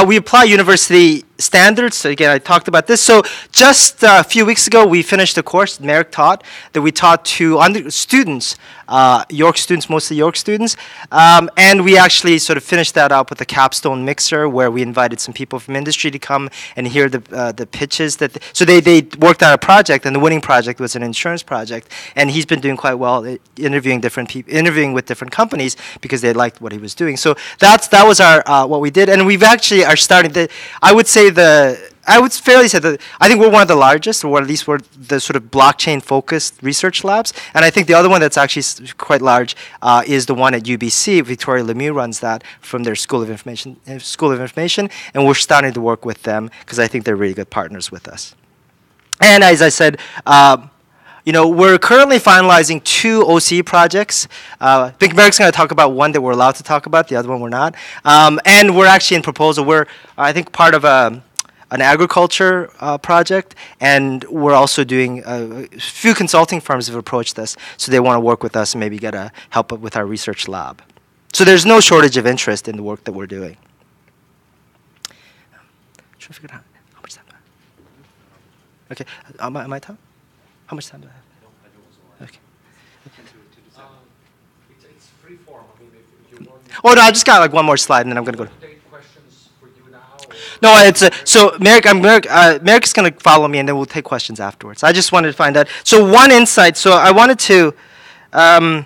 We apply university standards. So again, I talked about this. So just a few weeks ago, we finished a course Marek taught, that we taught to students, York students, mostly York students. And we actually sort of finished that up with a capstone mixer where we invited some people from industry to come and hear the pitches. So they worked on a project, and the winning project was an insurance project. And he's been doing quite well interviewing with different companies because they liked what he was doing. So that was our what we did. And we've actually are starting to, I would fairly say that I think we're one of the largest, or at least we're the sort of blockchain-focused research labs. And I think the other one that's actually quite large is the one at UBC. Victoria Lemieux runs that from their School of Information, and we're starting to work with them because I think they're really good partners with us. And as I said, we're currently finalizing 2 OCE projects. I think Marek's going to talk about one that we're allowed to talk about, the other one we're not. And we're actually in proposal. We're, I think, part of an agriculture project, and we're also doing a few consulting firms have approached us, so they want to work with us and maybe get help with our research lab. So there's no shortage of interest in the work that we're doing. Trying to figure out how much time do I have? Okay, am I time? How much time do I have? Okay. It's free form. I mean, if you want. Oh no, I just got like one more slide, and then I'm gonna go. Take questions for you now. No, it's so Marek. Marek's gonna follow me, and then we'll take questions afterwards. I just wanted to find out. So one insight. So I wanted to. The only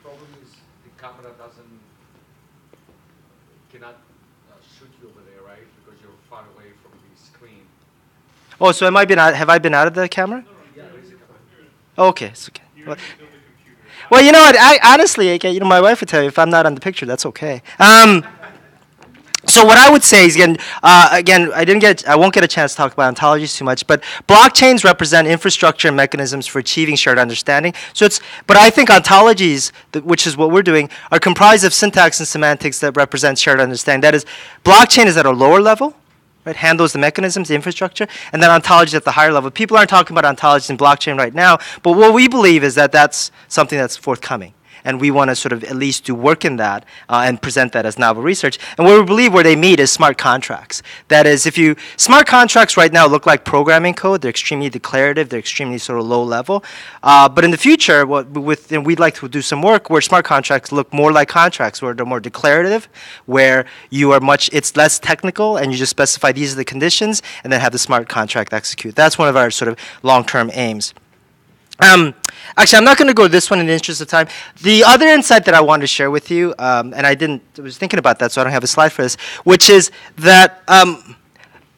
problem is the camera cannot shoot you over there, right? Because you're far away from the screen. Oh, so have I been out of the camera? Okay, it's okay. Well, you know what? Honestly, my wife would tell you if I'm not on the picture, that's okay. So what I would say is again, I won't get a chance to talk about ontologies too much, but blockchains represent infrastructure and mechanisms for achieving shared understanding. But I think ontologies, which is what we're doing, are comprised of syntax and semantics that represent shared understanding. That is, blockchain is at a lower level. Right, handles the mechanisms, the infrastructure, and then ontology at the higher level. People aren't talking about ontologies in blockchain right now, but what we believe is that that's something that's forthcoming. and we want to sort of at least do work in that and present that as novel research. And where we believe where they meet is smart contracts. That is, smart contracts right now look like programming code. They're extremely declarative. They're extremely sort of low level. But in the future, we'd like to do some work where smart contracts look more like contracts, where they're more declarative, where it's less technical, and you just specify these are the conditions, and then have the smart contract execute. That's one of our sort of long-term aims. Actually, I'm not going to go this one in the interest of time. The other insight that I wanted to share with you, and I was thinking about that, so I don't have a slide for this, which is that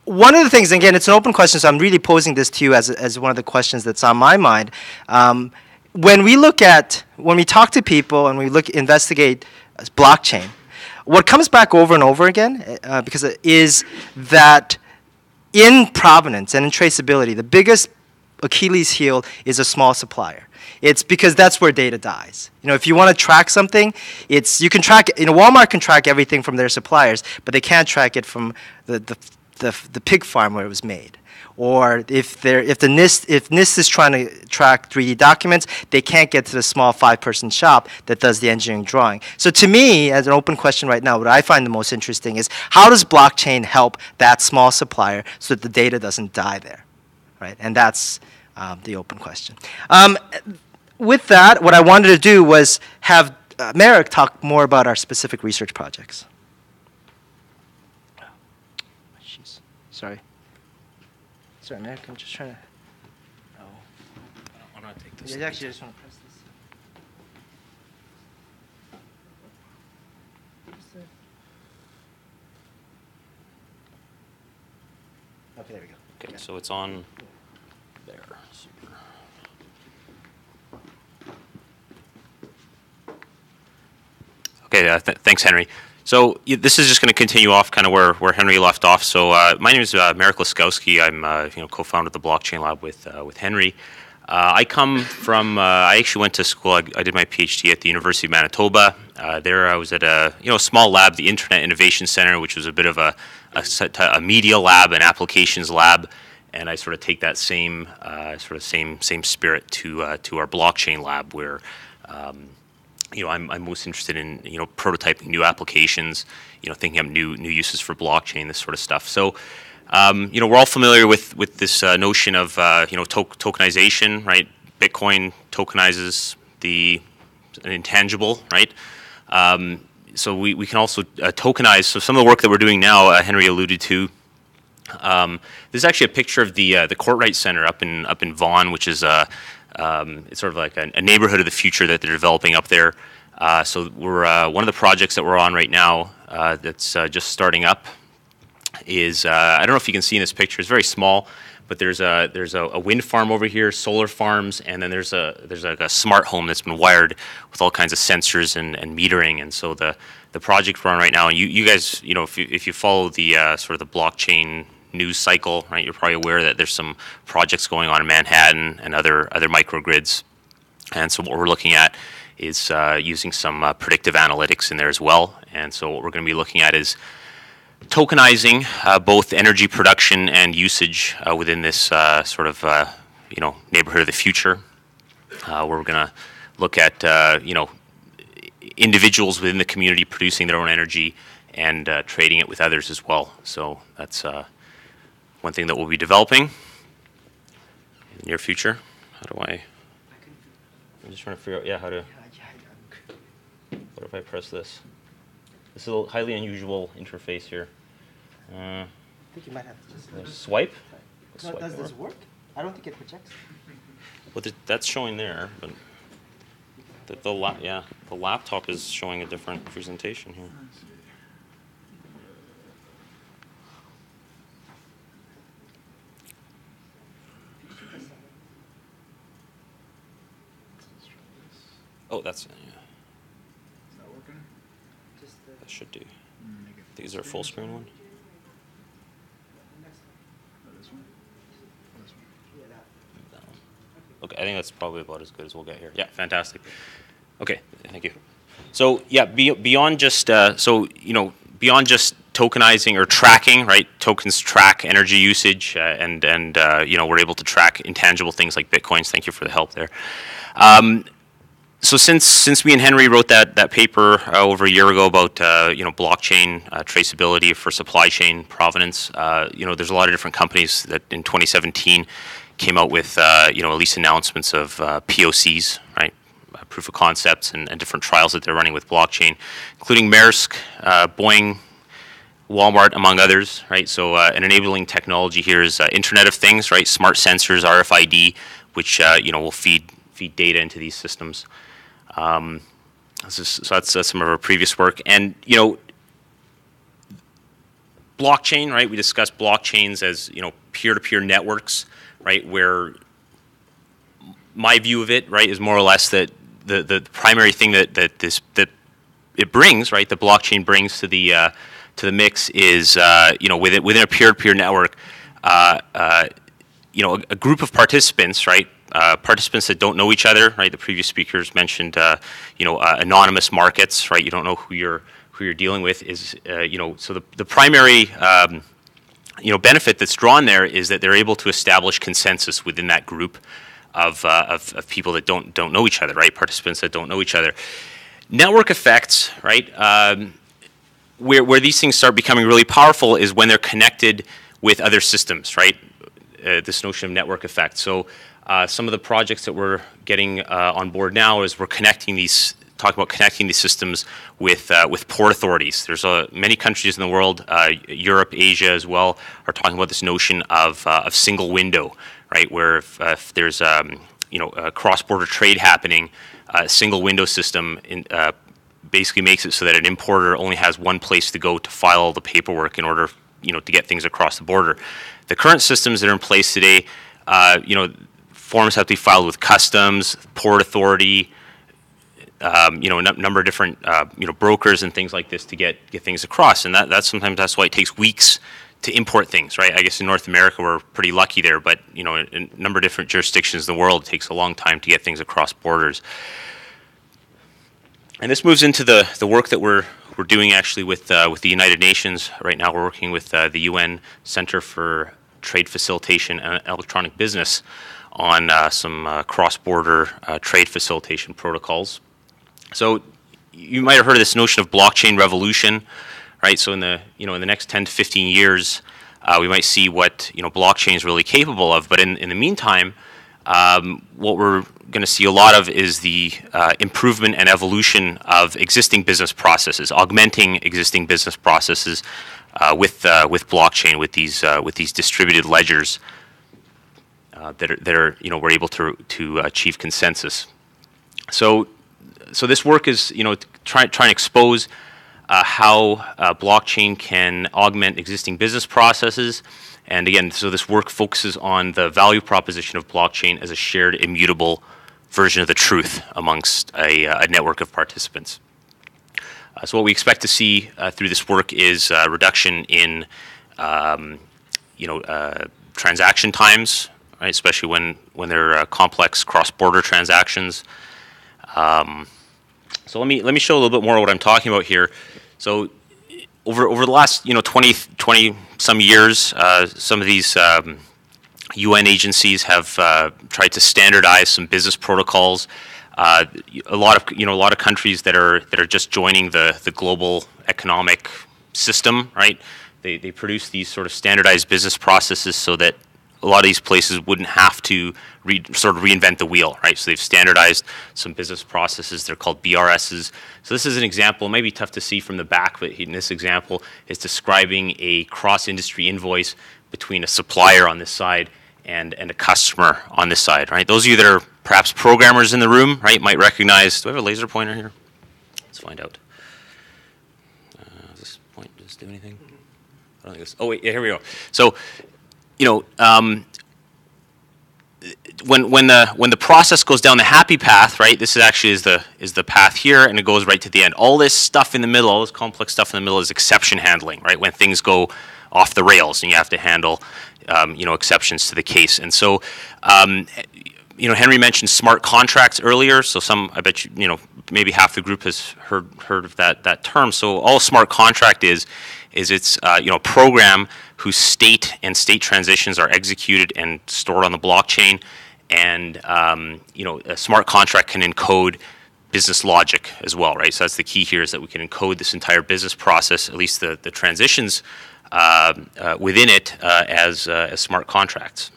one of the things, again, it's an open question, so I'm really posing this to you as one of the questions that's on my mind. When we talk to people and we investigate blockchain, what comes back over and over again is that in provenance and in traceability, the biggest Achilles heel is a small supplier. It's because that's where data dies. If you want to track something, you can track. Walmart can track everything from their suppliers, but they can't track it from the pig farm where it was made. Or if NIST is trying to track 3D documents, they can't get to the small 5-person shop that does the engineering drawing. So to me, as an open question right now, what I find the most interesting is how does blockchain help that small supplier so that the data doesn't die there, right? And that's the open question. With that, what I wanted to do was have Marek talk more about our specific research projects. Sorry, Marek, I'm just trying to. Oh. Why don't I take this? Yeah, actually, I just want to press this. Okay, there we go. Okay, so it's on there. Super. Okay, thanks, Henry. So this is just going to continue off kind of where Henry left off. So my name is Marek Laskowski. I'm co-founder of the Blockchain Lab with Henry. I come from. I actually went to school. I did my PhD at the University of Manitoba. There, I was at a small lab, the Internet Innovation Center, which was a bit of a media lab, an applications lab, and I sort of take that same spirit to our blockchain lab where. I'm most interested in prototyping new applications, thinking up new uses for blockchain, this sort of stuff. So, we're all familiar with this notion of tokenization, right? Bitcoin tokenizes an intangible, right? So we can also tokenize. So some of the work that we're doing now, Henry alluded to. This is actually a picture of the Courtright Center up in Vaughan, which is it's sort of like a neighborhood of the future that they're developing up there. So we're one of the projects that we're on right now that's just starting up is I don't know if you can see in this picture. It's very small, but there's a wind farm over here, solar farms, and then there's like a smart home that's been wired with all kinds of sensors and metering. And so the project we're on right now, and you guys, if you follow the sort of the blockchain news cycle, right? You're probably aware that there's some projects going on in Manhattan and other microgrids. And so what we're looking at is using some predictive analytics in there as well. And so what we're going to be looking at is tokenizing both energy production and usage within this sort of neighborhood of the future. Where we're going to look at individuals within the community producing their own energy and trading it with others as well. So that's one thing that we'll be developing in the near future. I'm just trying to figure out, how to. What if I press this? This is a highly unusual interface here. I think you might have to just. Swipe? No, does this work? I don't think it projects. Well, that's showing there, but the laptop is showing a different presentation here. Oh, that's yeah. Is that working? That should do. These are a full screen one. This one? This one? Okay, I think that's probably about as good as we'll get here. Yeah, fantastic. Okay, thank you. So yeah, beyond just beyond just tokenizing or tracking, right? Tokens track energy usage, and we're able to track intangible things like bitcoins. Thank you for the help there. so since me and Henry wrote that paper over a year ago about blockchain traceability for supply chain provenance, there's a lot of different companies that in 2017 came out with at least announcements of POCs, right, proof of concepts and different trials that they're running with blockchain, including Maersk, Boeing, Walmart, among others, right? So an enabling technology here is Internet of Things, right? Smart sensors, RFID, which will feed data into these systems. So that's some of our previous work, and blockchain, right? We discussed blockchains as peer-to-peer networks, right? Where my view of it, right, is more or less that the primary thing that it brings, right, the blockchain brings to the mix is within a peer-to-peer network, a group of participants, right? Participants that don't know each other, right? The previous speakers mentioned, anonymous markets, right? You don't know who you're dealing with. Is so the primary benefit that's drawn there is that they're able to establish consensus within that group of people that don't know each other, right? Participants that don't know each other. Network effects, right? Where these things start becoming really powerful is when they're connected with other systems, right? This notion of network effect. So some of the projects that we're getting on board now is we're talking about connecting these systems with port authorities. There's many countries in the world, Europe, Asia as well, are talking about this notion of single window, right? Where if there's a cross-border trade happening, a single window system basically makes it so that an importer only has one place to go to file all the paperwork in order to get things across the border. The current systems that are in place today, forms have to be filed with customs, port authority, a number of different brokers and things like this to get things across, and that's why it takes weeks to import things, right? I guess in North America we're pretty lucky there, but in a number of different jurisdictions in the world, it takes a long time to get things across borders. And this moves into the work that we're doing actually with the United Nations. Right now we're working with the UN Center for Trade Facilitation and Electronic Business on some cross-border trade facilitation protocols. So you might have heard of this notion of blockchain revolution, right? So in the next 10 to 15 years, we might see what blockchain is really capable of. But in the meantime, what we're going to see a lot of is the improvement and evolution of existing business processes, augmenting existing business processes with blockchain, with these distributed ledgers that are we're able to achieve consensus. So this work is trying to expose how blockchain can augment existing business processes. And again, so this work focuses on the value proposition of blockchain as a shared immutable version of the truth amongst a network of participants. So what we expect to see through this work is a reduction in transaction times, right? Especially when they're complex cross-border transactions. So let me show a little bit more what I'm talking about here. So over the last 20 some years, some of these UN agencies have tried to standardize some business protocols. A lot of countries that are just joining the global economic system, right? They produce these sort of standardized business processes so that a lot of these places wouldn't have to sort of reinvent the wheel, right? So they've standardized some business processes. They're called BRSs. So this is an example. It might be tough to see from the back, but in this example, it's describing a cross-industry invoice between a supplier on this side and a customer on this side, right? Those of you that are perhaps programmers in the room, right, might recognize. Do I have a laser pointer here? Let's find out. Does this point just do anything? I don't think this. Oh wait, yeah, here we go. So, when the process goes down the happy path, right? This is actually is the path here, and it goes right to the end. All this stuff in the middle, all this complex stuff in the middle, is exception handling, right? When things go off the rails, and you have to handle, exceptions to the case. And so, Henry mentioned smart contracts earlier. So I bet maybe half the group has heard of that term. So all a smart contract is it's a program whose state and state transitions are executed and stored on the blockchain, and a smart contract can encode business logic as well, right? So that's the key here, is that we can encode this entire business process, at least the transitions within it, as smart contracts.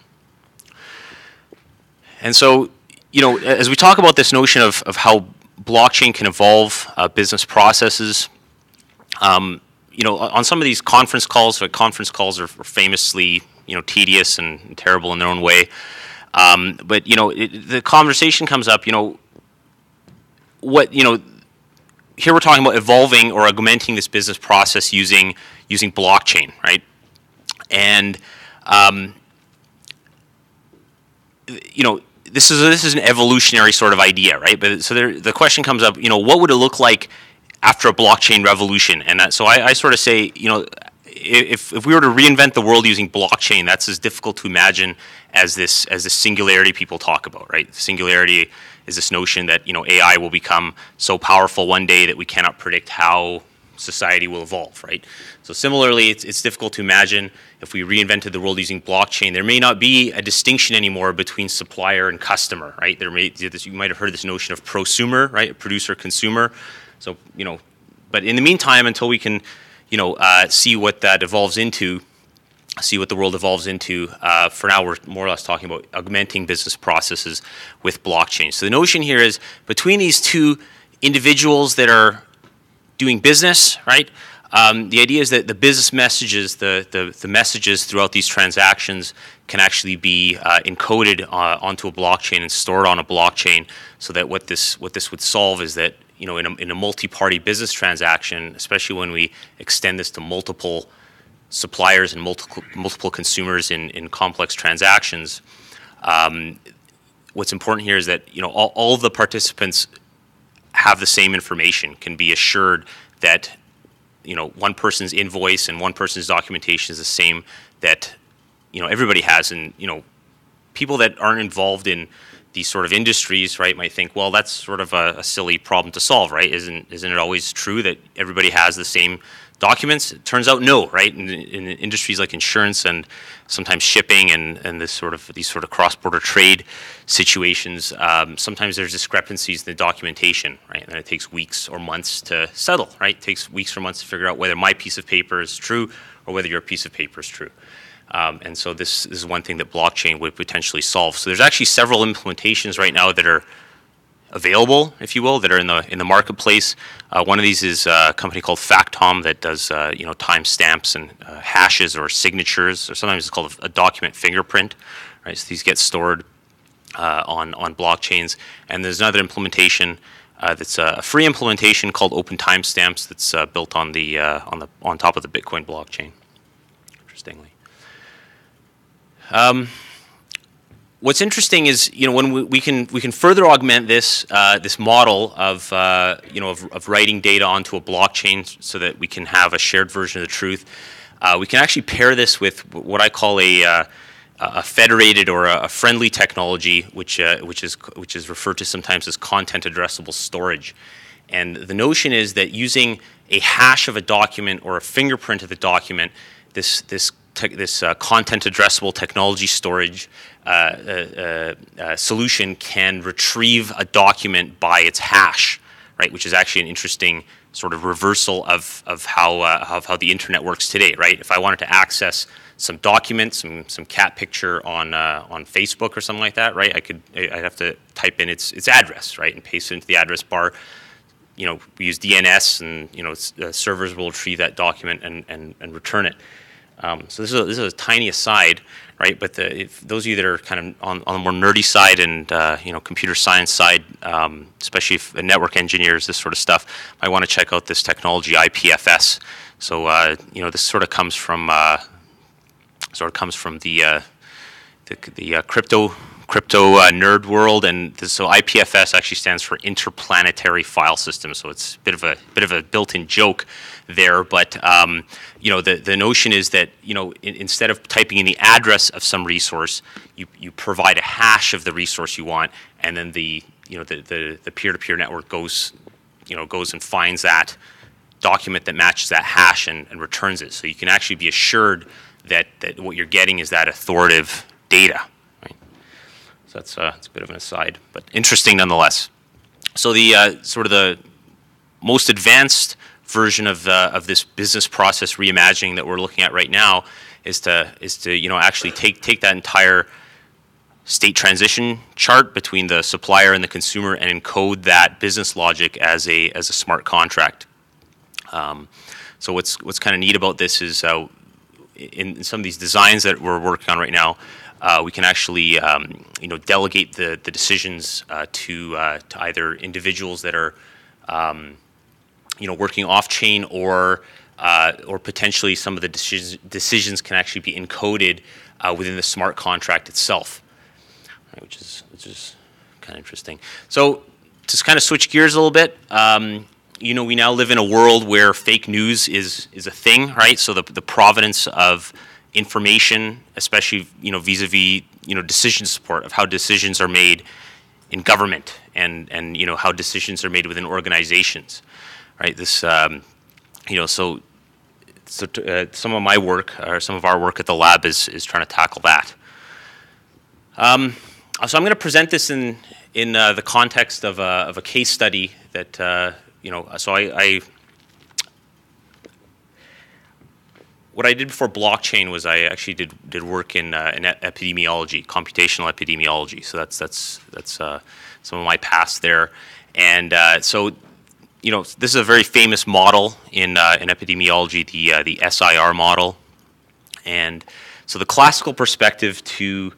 And so, as we talk about this notion of how blockchain can evolve business processes, on some of these conference calls are famously, tedious and terrible in their own way. But the conversation comes up, here we're talking about evolving or augmenting this business process using blockchain, right? And this is an evolutionary sort of idea, right? But so the question comes up, what would it look like after a blockchain revolution? And so I sort of say, if we were to reinvent the world using blockchain, that's as difficult to imagine as this singularity people talk about, right? Singularity is this notion that AI will become so powerful one day that we cannot predict how society will evolve, right? So similarly, it's difficult to imagine if we reinvented the world using blockchain, there may not be a distinction anymore between supplier and customer, right? You might have heard this notion of prosumer, right? Producer-consumer. So, but in the meantime, until we can, see what that evolves into, see what the world evolves into, for now we're more or less talking about augmenting business processes with blockchain. So the notion here is between these two individuals that are doing business, right? The idea is that the business messages, the messages throughout these transactions can actually be encoded onto a blockchain and stored on a blockchain, so that what this would solve is that in a multi-party business transaction, especially when we extend this to multiple suppliers and multiple consumers in complex transactions, what's important here is that all of the participants have the same information, can be assured that one person's invoice and one person's documentation is the same that everybody has. And people that aren't involved in these sort of industries, right, might think, well, that's sort of a silly problem to solve, right? Isn't it always true that everybody has the same documents? It turns out no, right? In industries like insurance and sometimes shipping and these sort of cross-border trade situations, sometimes there's discrepancies in the documentation, right? And it takes weeks or months to settle, right? It takes weeks or months to figure out whether my piece of paper is true or whether your piece of paper is true. And so this is one thing that blockchain would potentially solve. So there's actually several implementations right now that are available, if you will, that are in the marketplace. One of these is a company called Factom that does timestamps and hashes or signatures, or sometimes it's called a document fingerprint. Right, so these get stored on blockchains. And there's another implementation that's a free implementation called Open Timestamps that's built on top of the Bitcoin blockchain. Interestingly. What's interesting is, when we can further augment this model of writing data onto a blockchain so that we can have a shared version of the truth. We can actually pair this with what I call a federated or a friendly technology, which is referred to sometimes as content addressable storage. And the notion is that using a hash of a document or a fingerprint of the document, this content addressable technology storage solution can retrieve a document by its hash, right? Which is actually an interesting sort of reversal of how the internet works today, right? If I wanted to access some documents, some cat picture on Facebook or something like that, right? I'd have to type in its address, right, and paste it into the address bar. We use DNS, and servers will retrieve that document and return it. So this is a tiny aside, right? But if those of you that are kind of on the more nerdy side and computer science side, especially if network engineers, this sort of stuff, might want to check out this technology, IPFS. So this sort of comes from the crypto nerd world, and so IPFS actually stands for Interplanetary File System. So it's a bit of a built-in joke there, but the notion is that instead of typing in the address of some resource, you provide a hash of the resource you want, and then the peer-to-peer network goes and finds that document that matches that hash and returns it. So you can actually be assured that what you're getting is that authoritative data. Right? So that's a bit of an aside, but interesting nonetheless. So the sort of the most advanced version of this business process reimagining that we're looking at right now is to actually take that entire state transition chart between the supplier and the consumer and encode that business logic as a smart contract. So what's kind of neat about this is in some of these designs that we're working on right now, we can actually delegate the decisions to either individuals that are working off chain or potentially some of the decisions can actually be encoded within the smart contract itself, right, which is kind of interesting. So to kind of switch gears a little bit, we now live in a world where fake news is a thing, right? So the provenance of information, especially vis-a-vis decision support of how decisions are made in government and how decisions are made within organizations, right? This so some of my work or some of our work at the lab is trying to tackle that. So I'm going to present this in the context of a case study that So what I did before blockchain was I actually did work in epidemiology, computational epidemiology. So that's some of my past there, and so this is a very famous model in epidemiology, the SIR model, and so the classical perspective to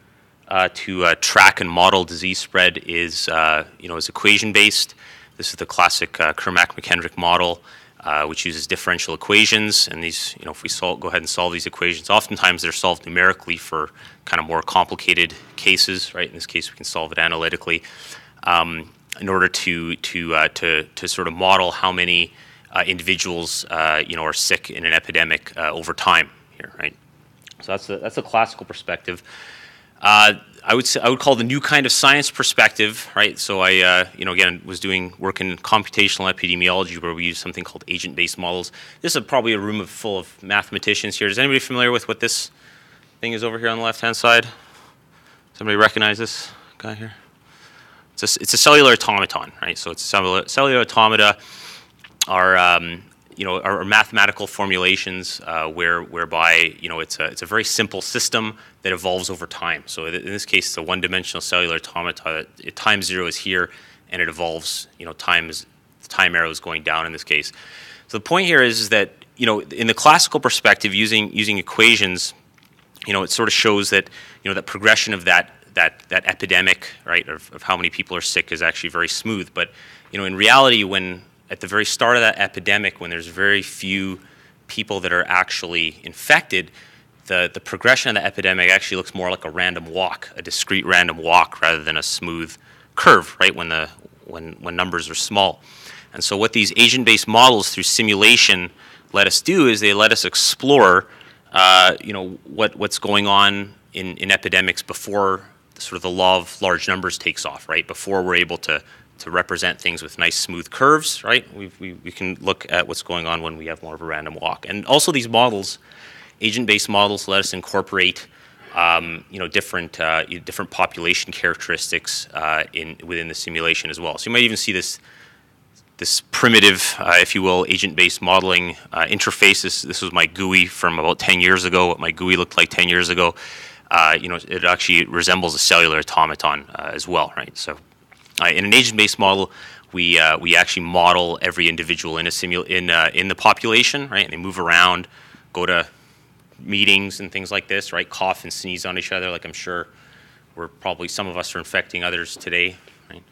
track and model disease spread is equation based. This is the classic Kermack-McKendrick model, which uses differential equations. And these, if we go ahead and solve these equations, oftentimes they're solved numerically for kind of more complicated cases, right? In this case, we can solve it analytically in order to sort of model how many individuals, are sick in an epidemic over time here, right? So that's a classical perspective. I would call the new kind of science perspective, right? So I, again, was doing work in computational epidemiology where we use something called agent-based models. This is probably a room full of mathematicians here. Is anybody familiar with what this thing is over here on the left-hand side? Somebody recognize this guy here? It's a cellular automaton, right? So it's cellular automata are mathematical formulations whereby it's a very simple system that evolves over time. So in this case, it's a one-dimensional cellular automata. Time zero is here, and it evolves. The time arrow is going down in this case. So the point here is that in the classical perspective, using equations, it sort of shows that that progression of that epidemic, right, of how many people are sick is actually very smooth. But in reality, when at the very start of that epidemic, when there's very few people that are actually infected, the progression of the epidemic actually looks more like a random walk, a discrete random walk, rather than a smooth curve, right? When numbers are small, and so what these agent-based models through simulation let us do is they let us explore, what's going on in epidemics before sort of the law of large numbers takes off, right? Before we're able to represent things with nice smooth curves, right? We can look at what's going on when we have more of a random walk. And also these models, agent-based models, let us incorporate different population characteristics within the simulation as well. So you might even see this primitive, if you will, agent-based modeling interface. This was my GUI from about 10 years ago, what my GUI looked like 10 years ago. It actually resembles a cellular automaton as well, right? So in an agent-based model, we actually model every individual in the population, right? And they move around, go to meetings and things like this, right? Cough and sneeze on each other, like I'm sure some of us are infecting others today, right?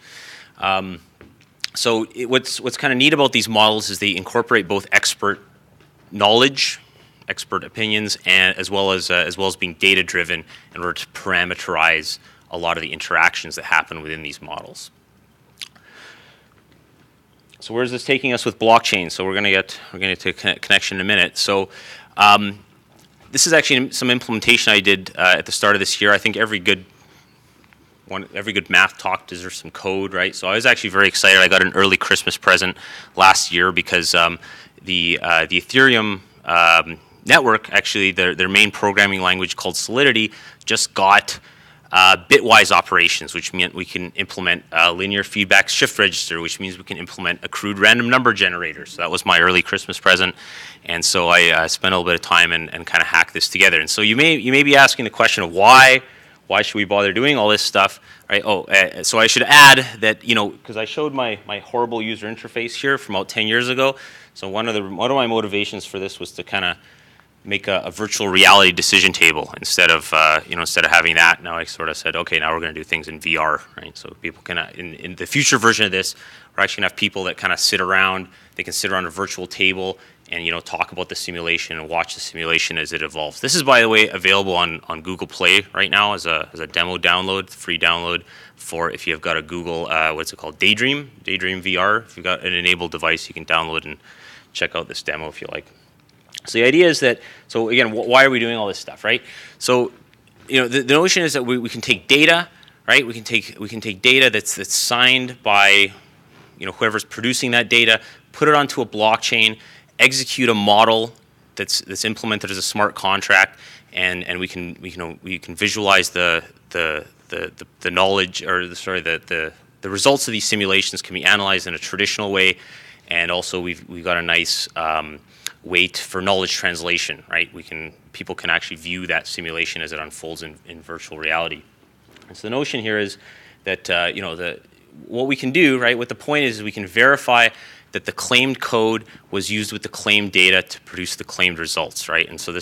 So what's kind of neat about these models is they incorporate both expert knowledge, expert opinions, and as well as being data driven in order to parameterize a lot of the interactions that happen within these models. So where is this taking us with blockchain? So we're going to get to connection in a minute. So this is actually some implementation I did at the start of this year. I think every good math talk deserves some code, right? So I was actually very excited. I got an early Christmas present last year because the Ethereum network, actually their main programming language called Solidity, just got bitwise operations, which meant we can implement linear feedback shift register, which means we can implement a crude random number generator. So that was my early Christmas present, and so I spent a little bit of time and kind of hacked this together. And so you may be asking the question of why should we bother doing all this stuff, right? So I should add that, because I showed my horrible user interface here from about 10 years ago. So one of my motivations for this was to kind of make a virtual reality decision table instead of having that. Now I sort of said, okay, now we're going to do things in VR, right? So people can, in the future version of this, we're actually going to have people that kind of sit around. They can sit around a virtual table and talk about the simulation and watch the simulation as it evolves. This is, by the way, available on Google Play right now as a demo download, free download for if you've got a Google, what's it called, Daydream VR. If you've got an enabled device, you can download and check out this demo if you like. So the idea is that, so again, why are we doing all this stuff, right? So, the notion is that we can take data, right? We can take data that's signed by, whoever's producing that data, put it onto a blockchain, execute a model that's implemented as a smart contract, and we can visualize the knowledge, or the results of these simulations can be analyzed in a traditional way, and also we've got a nice weight for knowledge translation, right? People can actually view that simulation as it unfolds in virtual reality. And so the notion here is that what we can do, right? What the point is we can verify that the claimed code was used with the claimed data to produce the claimed results, right? And so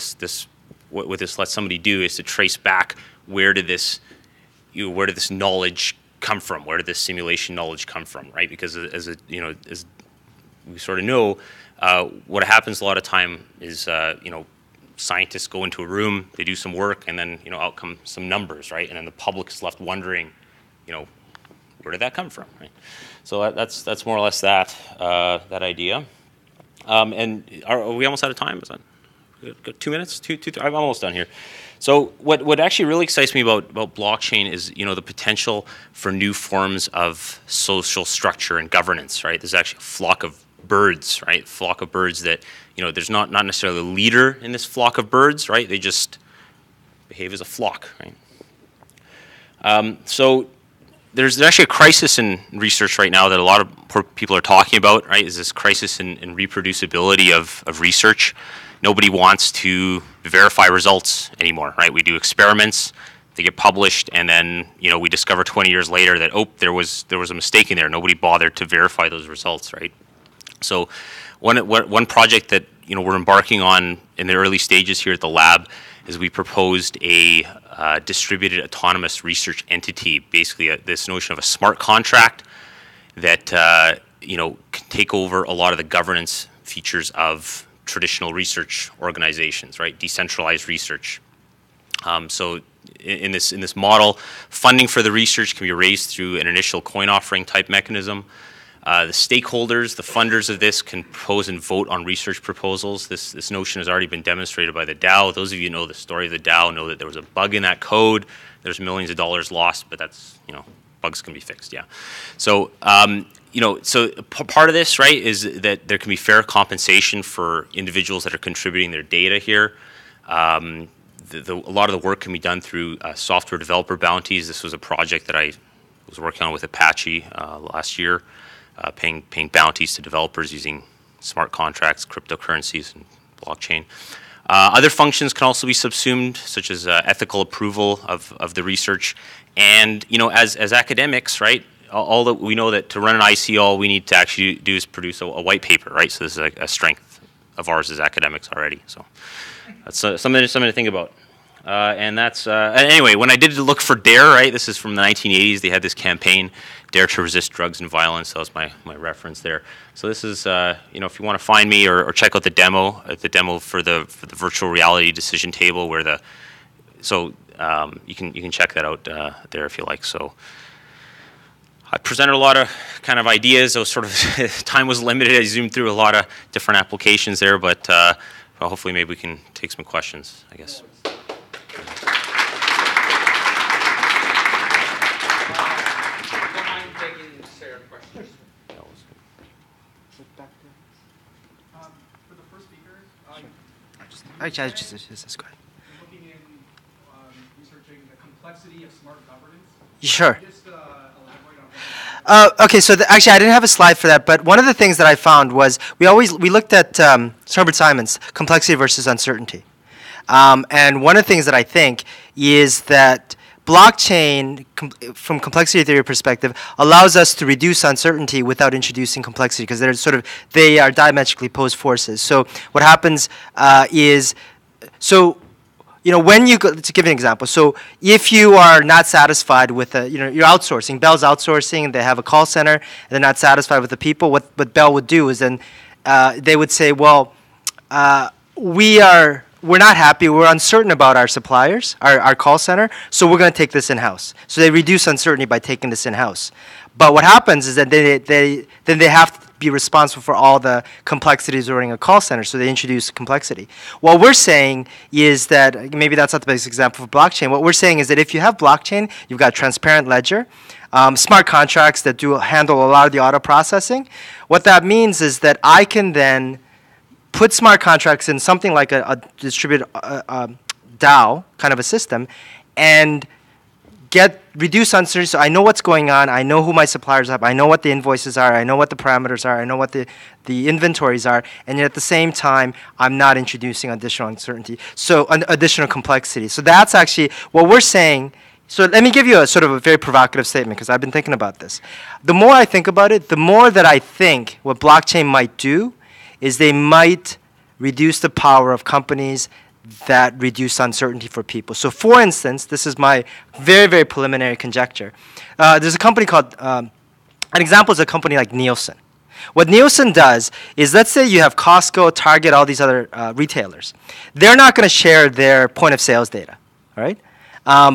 what this lets somebody do is to trace back where did this knowledge come from? Where did this simulation knowledge come from, right? Because as we sort of know, what happens a lot of time is, scientists go into a room, they do some work, and then, out come some numbers, right? And then the public is left wondering, where did that come from, right? So that's more or less that idea. And are we almost out of time? Is that got 2 minutes? I'm almost done here. So what actually really excites me about blockchain is, the potential for new forms of social structure and governance, right? There's actually a flock of birds, right? Flock of birds that, there's not necessarily a leader in this flock of birds, right? They just behave as a flock, right? So there's actually a crisis in research right now that a lot of people are talking about, right? Is this crisis in reproducibility of research. Nobody wants to verify results anymore, right? We do experiments, they get published, and then we discover 20 years later that there was a mistake in there. Nobody bothered to verify those results, right? So one project that we're embarking on in the early stages here at the lab is we proposed a distributed autonomous research entity, basically this notion of a smart contract that can take over a lot of the governance features of traditional research organizations, right? Decentralized research. So in this model, funding for the research can be raised through an initial coin offering type mechanism. The stakeholders, the funders of this, can propose and vote on research proposals. This notion has already been demonstrated by the DAO. Those of you who know the story of the DAO know that there was a bug in that code. There's millions of dollars lost, but that's, bugs can be fixed, yeah. So, so part of this, right, is that there can be fair compensation for individuals that are contributing their data here. A lot of the work can be done through software developer bounties. This was a project that I was working on with Apache last year. Paying bounties to developers using smart contracts, cryptocurrencies, and blockchain. Other functions can also be subsumed, such as ethical approval of the research. And as academics, right, all that we know that to run an IC, all we need to actually do is produce a white paper, right? So this is a strength of ours as academics already. So that's something to think about. And that's anyway. When I did look for DARE, right, this is from the 1980s. They had this campaign, Dare to Resist Drugs and Violence. That was my reference there. So this is, if you want to find me or check out the demo for the virtual reality decision table, where you can check that out there if you like. So I presented a lot of kind of ideas. It was sort of time was limited. I zoomed through a lot of different applications there, but well, hopefully maybe we can take some questions, I guess. For the first speaker, Just go ahead. looking in researching the complex complexity of smart governance? Sure. Just elaborate on that. Okay, so actually, I didn't have a slide for that, but one of the things that I found was we looked at Herbert Simon's complexity versus uncertainty, and one of the things that I think is that blockchain, from complexity theory perspective, allows us to reduce uncertainty without introducing complexity because they are diametrically opposed forces. So what happens is, when you go, to give an example, so if you are not satisfied with you're outsourcing, Bell's outsourcing, they have a call center, and they're not satisfied with the people, what Bell would do is then they would say, well, we're not happy, we're uncertain about our suppliers, our call center, so we're going to take this in-house. So they reduce uncertainty by taking this in-house. But what happens is that then they have to be responsible for all the complexities running a call center, so they introduce complexity. What we're saying is that, maybe that's not the best example for blockchain, what we're saying is that if you have blockchain, you've got transparent ledger, smart contracts that handle a lot of the auto processing. What that means is that I can then put smart contracts in something like a distributed DAO kind of a system and reduce uncertainty. So I know what's going on. I know who my suppliers are. I know what the invoices are. I know what the parameters are. I know what the inventories are. And yet at the same time, I'm not introducing additional uncertainty. So additional complexity. So that's actually what we're saying. So let me give you a sort of a very provocative statement because I've been thinking about this. The more I think about it, the more that I think what blockchain might do is they might reduce the power of companies that reduce uncertainty for people. So for instance, this is my very, very preliminary conjecture. There's a company called, an example is a company like Nielsen. What Nielsen does is, let's say you have Costco, Target, all these other retailers. They're not going to share their point of sales data, all right?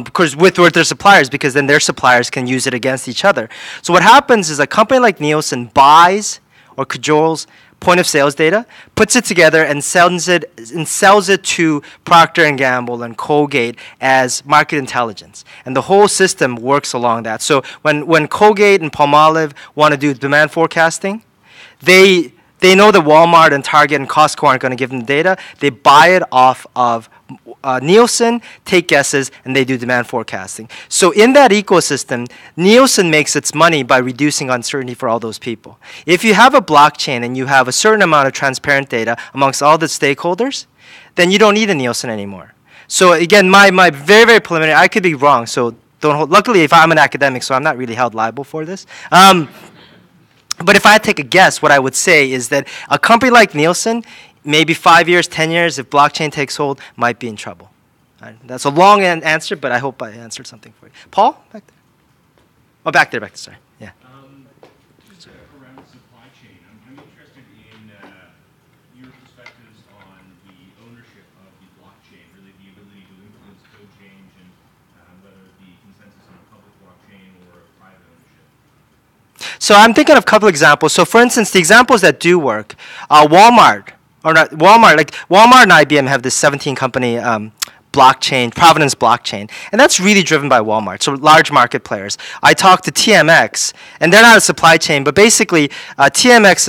Because with their suppliers, because then their suppliers can use it against each other. So what happens is a company like Nielsen buys or cajoles point of sales data, puts it together and sells it to Procter & Gamble and Colgate as market intelligence. And the whole system works along that. So when Colgate and Palmolive want to do demand forecasting, they know that Walmart and Target and Costco aren't going to give them the data. They buy it off of Nielsen, take guesses, and they do demand forecasting. So in that ecosystem, Nielsen makes its money by reducing uncertainty for all those people. If you have a blockchain and you have a certain amount of transparent data amongst all the stakeholders, then you don't need a Nielsen anymore. So again, my very, very preliminary, I could be wrong, so don't hold, luckily if I'm an academic, so I'm not really held liable for this. But if I had to take a guess, what I would say is that a company like Nielsen, maybe 5 years, 10 years, if blockchain takes hold, might be in trouble. That's a long answer, but I hope I answered something for you. Paul, back there. Oh, back there, sorry. Yeah. Just around supply chain, I'm interested in your perspectives on the ownership of the blockchain, really the ability to influence code change and whether it be consensus on a public blockchain or a private ownership. So I'm thinking of a couple examples. So for instance, the examples that do work, Walmart and IBM have this 17-company blockchain, Provenance blockchain, and that's really driven by Walmart, so large market players. I talked to TMX, and they're not a supply chain, but basically TMX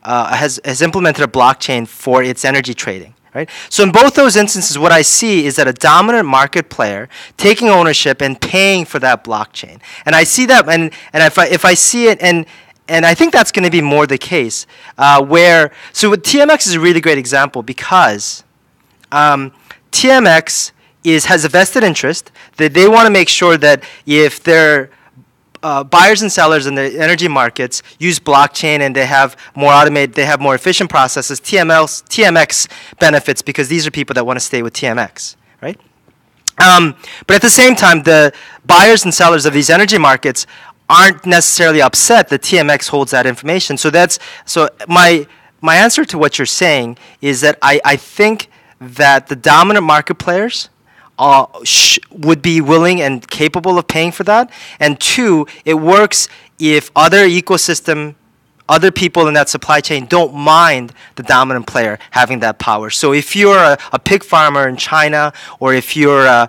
has implemented a blockchain for its energy trading. Right? So in both those instances, what I see is that a dominant market player taking ownership and paying for that blockchain. And I see that, and if I see it, and I think that's going to be more the case, so with TMX is a really great example because TMX has a vested interest that they want to make sure that if they're buyers and sellers in the energy markets use blockchain and they have more automated, they have more efficient processes, TMX benefits because these are people that want to stay with TMX, right? But at the same time, the buyers and sellers of these energy markets aren't necessarily upset that TMX holds that information. So my answer to what you're saying is that I think that the dominant market players would be willing and capable of paying for that. And two, it works if other people in that supply chain don't mind the dominant player having that power. So if you're a pig farmer in China or if you're a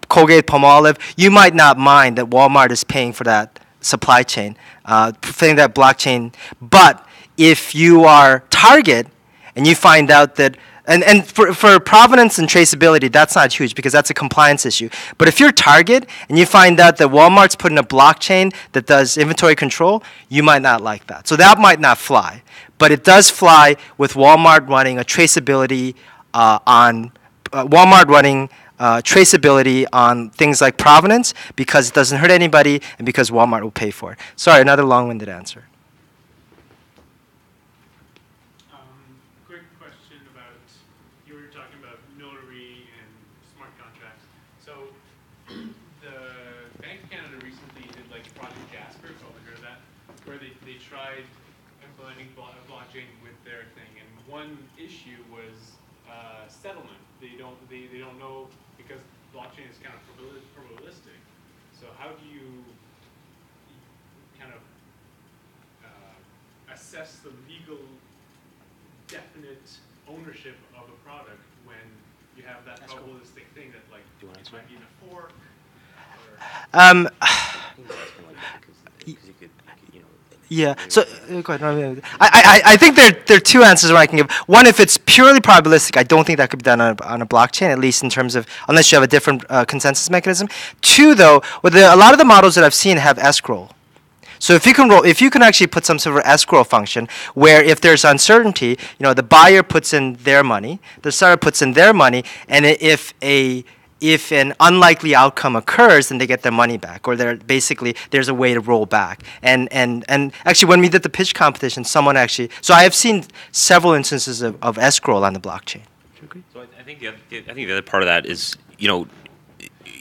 Colgate Palmolive, you might not mind that Walmart is paying for that supply chain, paying that blockchain. But if you are Target and you find out that And for provenance and traceability, that's not huge because that's a compliance issue. But if you're Target and you find out that Walmart's putting a blockchain that does inventory control, you might not like that. So that might not fly. But it does fly with Walmart running a traceability traceability on things like provenance because it doesn't hurt anybody and because Walmart will pay for it. Sorry, another long-winded answer. Quick question about, you were talking about notary and smart contracts. So the Bank of Canada recently did like Project Jasper, probably heard of that, where they tried implementing blockchain with their thing. And one issue was settlement. They don't know, because blockchain is kind of probabilistic. So how do you kind of assess the legal definite ownership of a product when you have that probabilistic thing that, like, it might be in a fork? Yeah. So go ahead. I think there are two answers I can give. One, if it's purely probabilistic, I don't think that could be done on a blockchain, at least in terms of unless you have a different consensus mechanism. Two, though, a lot of the models that I've seen have escrow. So if you can actually put some sort of escrow function where if there's uncertainty, the buyer puts in their money, the seller puts in their money, and if an unlikely outcome occurs, then they get their money back, or there's a way to roll back. And actually, when we did the pitch competition, so I have seen several instances of escrow on the blockchain. So I think the other part of that is,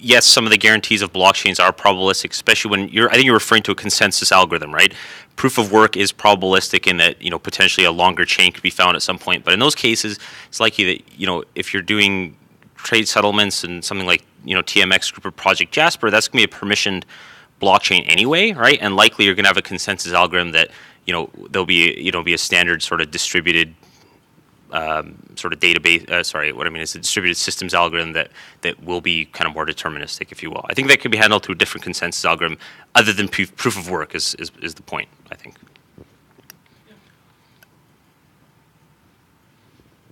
yes, some of the guarantees of blockchains are probabilistic, especially when I think you're referring to a consensus algorithm, right? Proof of work is probabilistic in that, potentially a longer chain could be found at some point. But in those cases, it's likely that, if you're doing trade settlements and something like, TMX Group or Project Jasper, that's going to be a permissioned blockchain anyway, right? And likely you're going to have a consensus algorithm that, there'll be a standard sort of distributed sort of database, is a distributed systems algorithm that will be kind of more deterministic, if you will. I think that could be handled through a different consensus algorithm other than proof of work is the point, I think.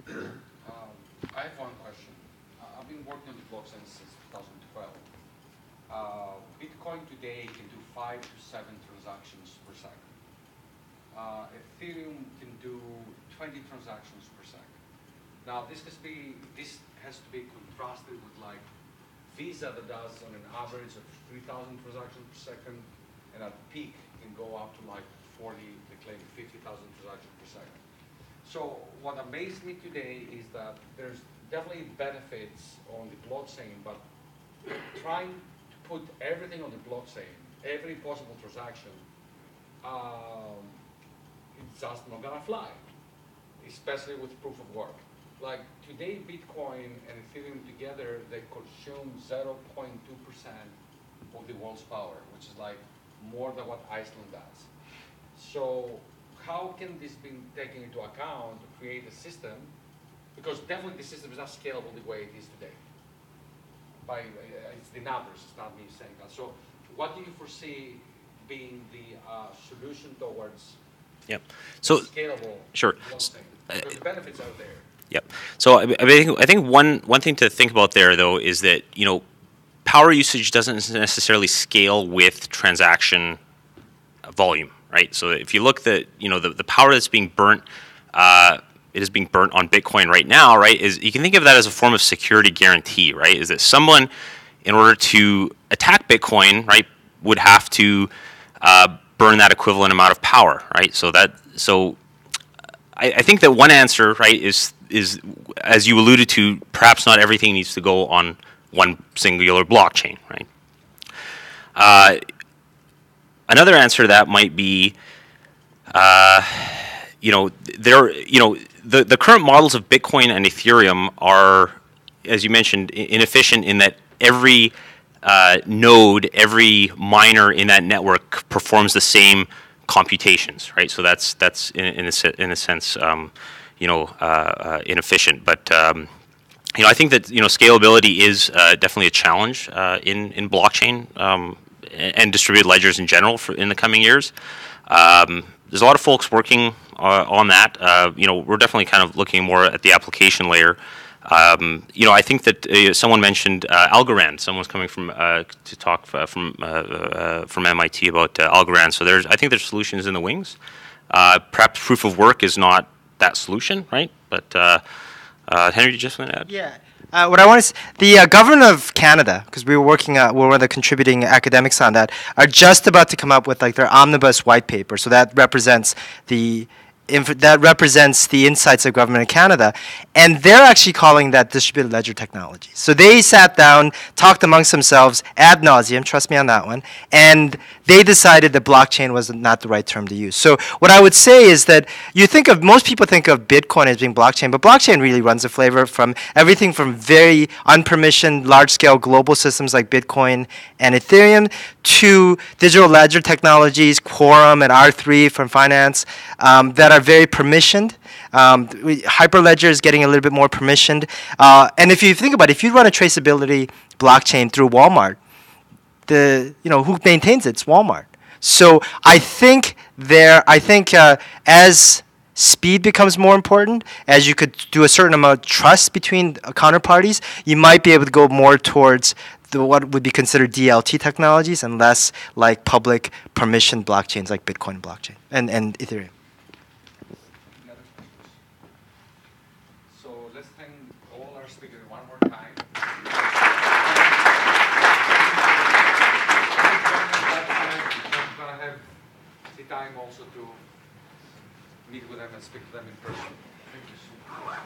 I have one question. I've been working on the blockchain since 2012. Bitcoin today can do 5 to 7 transactions per second. Ethereum can do 20 transactions per second. Now this has to be contrasted with like Visa that does on an average of 3,000 transactions per second, and at peak can go up to like 40, they claim 50,000 transactions per second. So what amazed me today is that there's definitely benefits on the blockchain, but trying to put everything on the blockchain, every possible transaction, it's just not gonna fly, especially with proof of work. Like today, Bitcoin and Ethereum together, they consume 0.2% of the world's power, which is like more than what Iceland does. So how can this be taken into account to create a system? Because definitely the system is not scalable the way it is today. It's the numbers, it's not me saying that. So what do you foresee being the solution towards scalable blockchain? Because the benefits are there. Yep. So I think one thing to think about there, though, is that power usage doesn't necessarily scale with transaction volume, right? So if you look at the power that's being burnt, it is being burnt on Bitcoin right now, right? Is you can think of that as a form of security guarantee, right? Is that someone, in order to attack Bitcoin, right, would have to burn that equivalent amount of power, right? So I think that one answer, right, is as you alluded to, perhaps not everything needs to go on one singular blockchain, right? Another answer to that might be, the current models of Bitcoin and Ethereum are, as you mentioned, inefficient in that every node, every miner in that network performs the same computations, right? So that's in a sense, inefficient. But I think that scalability is definitely a challenge in blockchain and distributed ledgers in general in the coming years. There's a lot of folks working on that. We're definitely kind of looking more at the application layer. I think that someone mentioned Algorand. Someone's coming from to talk from MIT about Algorand. So I think there's solutions in the wings. Perhaps proof of work is not that solution, right? But Henry, did you just want to add? Yeah. What I want to the government of Canada, because we were we're one of the contributing academics on that, are just about to come up with like their omnibus white paper. So that represents the insights of government of Canada, and they're actually calling that distributed ledger technology. So they sat down, talked amongst themselves ad nauseum, trust me on that one, and they decided that blockchain was not the right term to use. So what I would say is that most people think of Bitcoin as being blockchain, but blockchain really runs a flavor from everything from very unpermissioned, large-scale global systems like Bitcoin and Ethereum to digital ledger technologies, Quorum and R3 from finance, that are very permissioned. Hyperledger is getting a little bit more permissioned. And if you think about it, if you run a traceability blockchain through Walmart, who maintains it? It's Walmart. So I think as speed becomes more important, as you could do a certain amount of trust between counterparties, you might be able to go more towards what would be considered DLT technologies and less like public permissioned blockchains like Bitcoin blockchain and Ethereum. So let's thank all our speakers one more time. I'm going to have the time also to meet with them and speak to them in person. Thank you so much.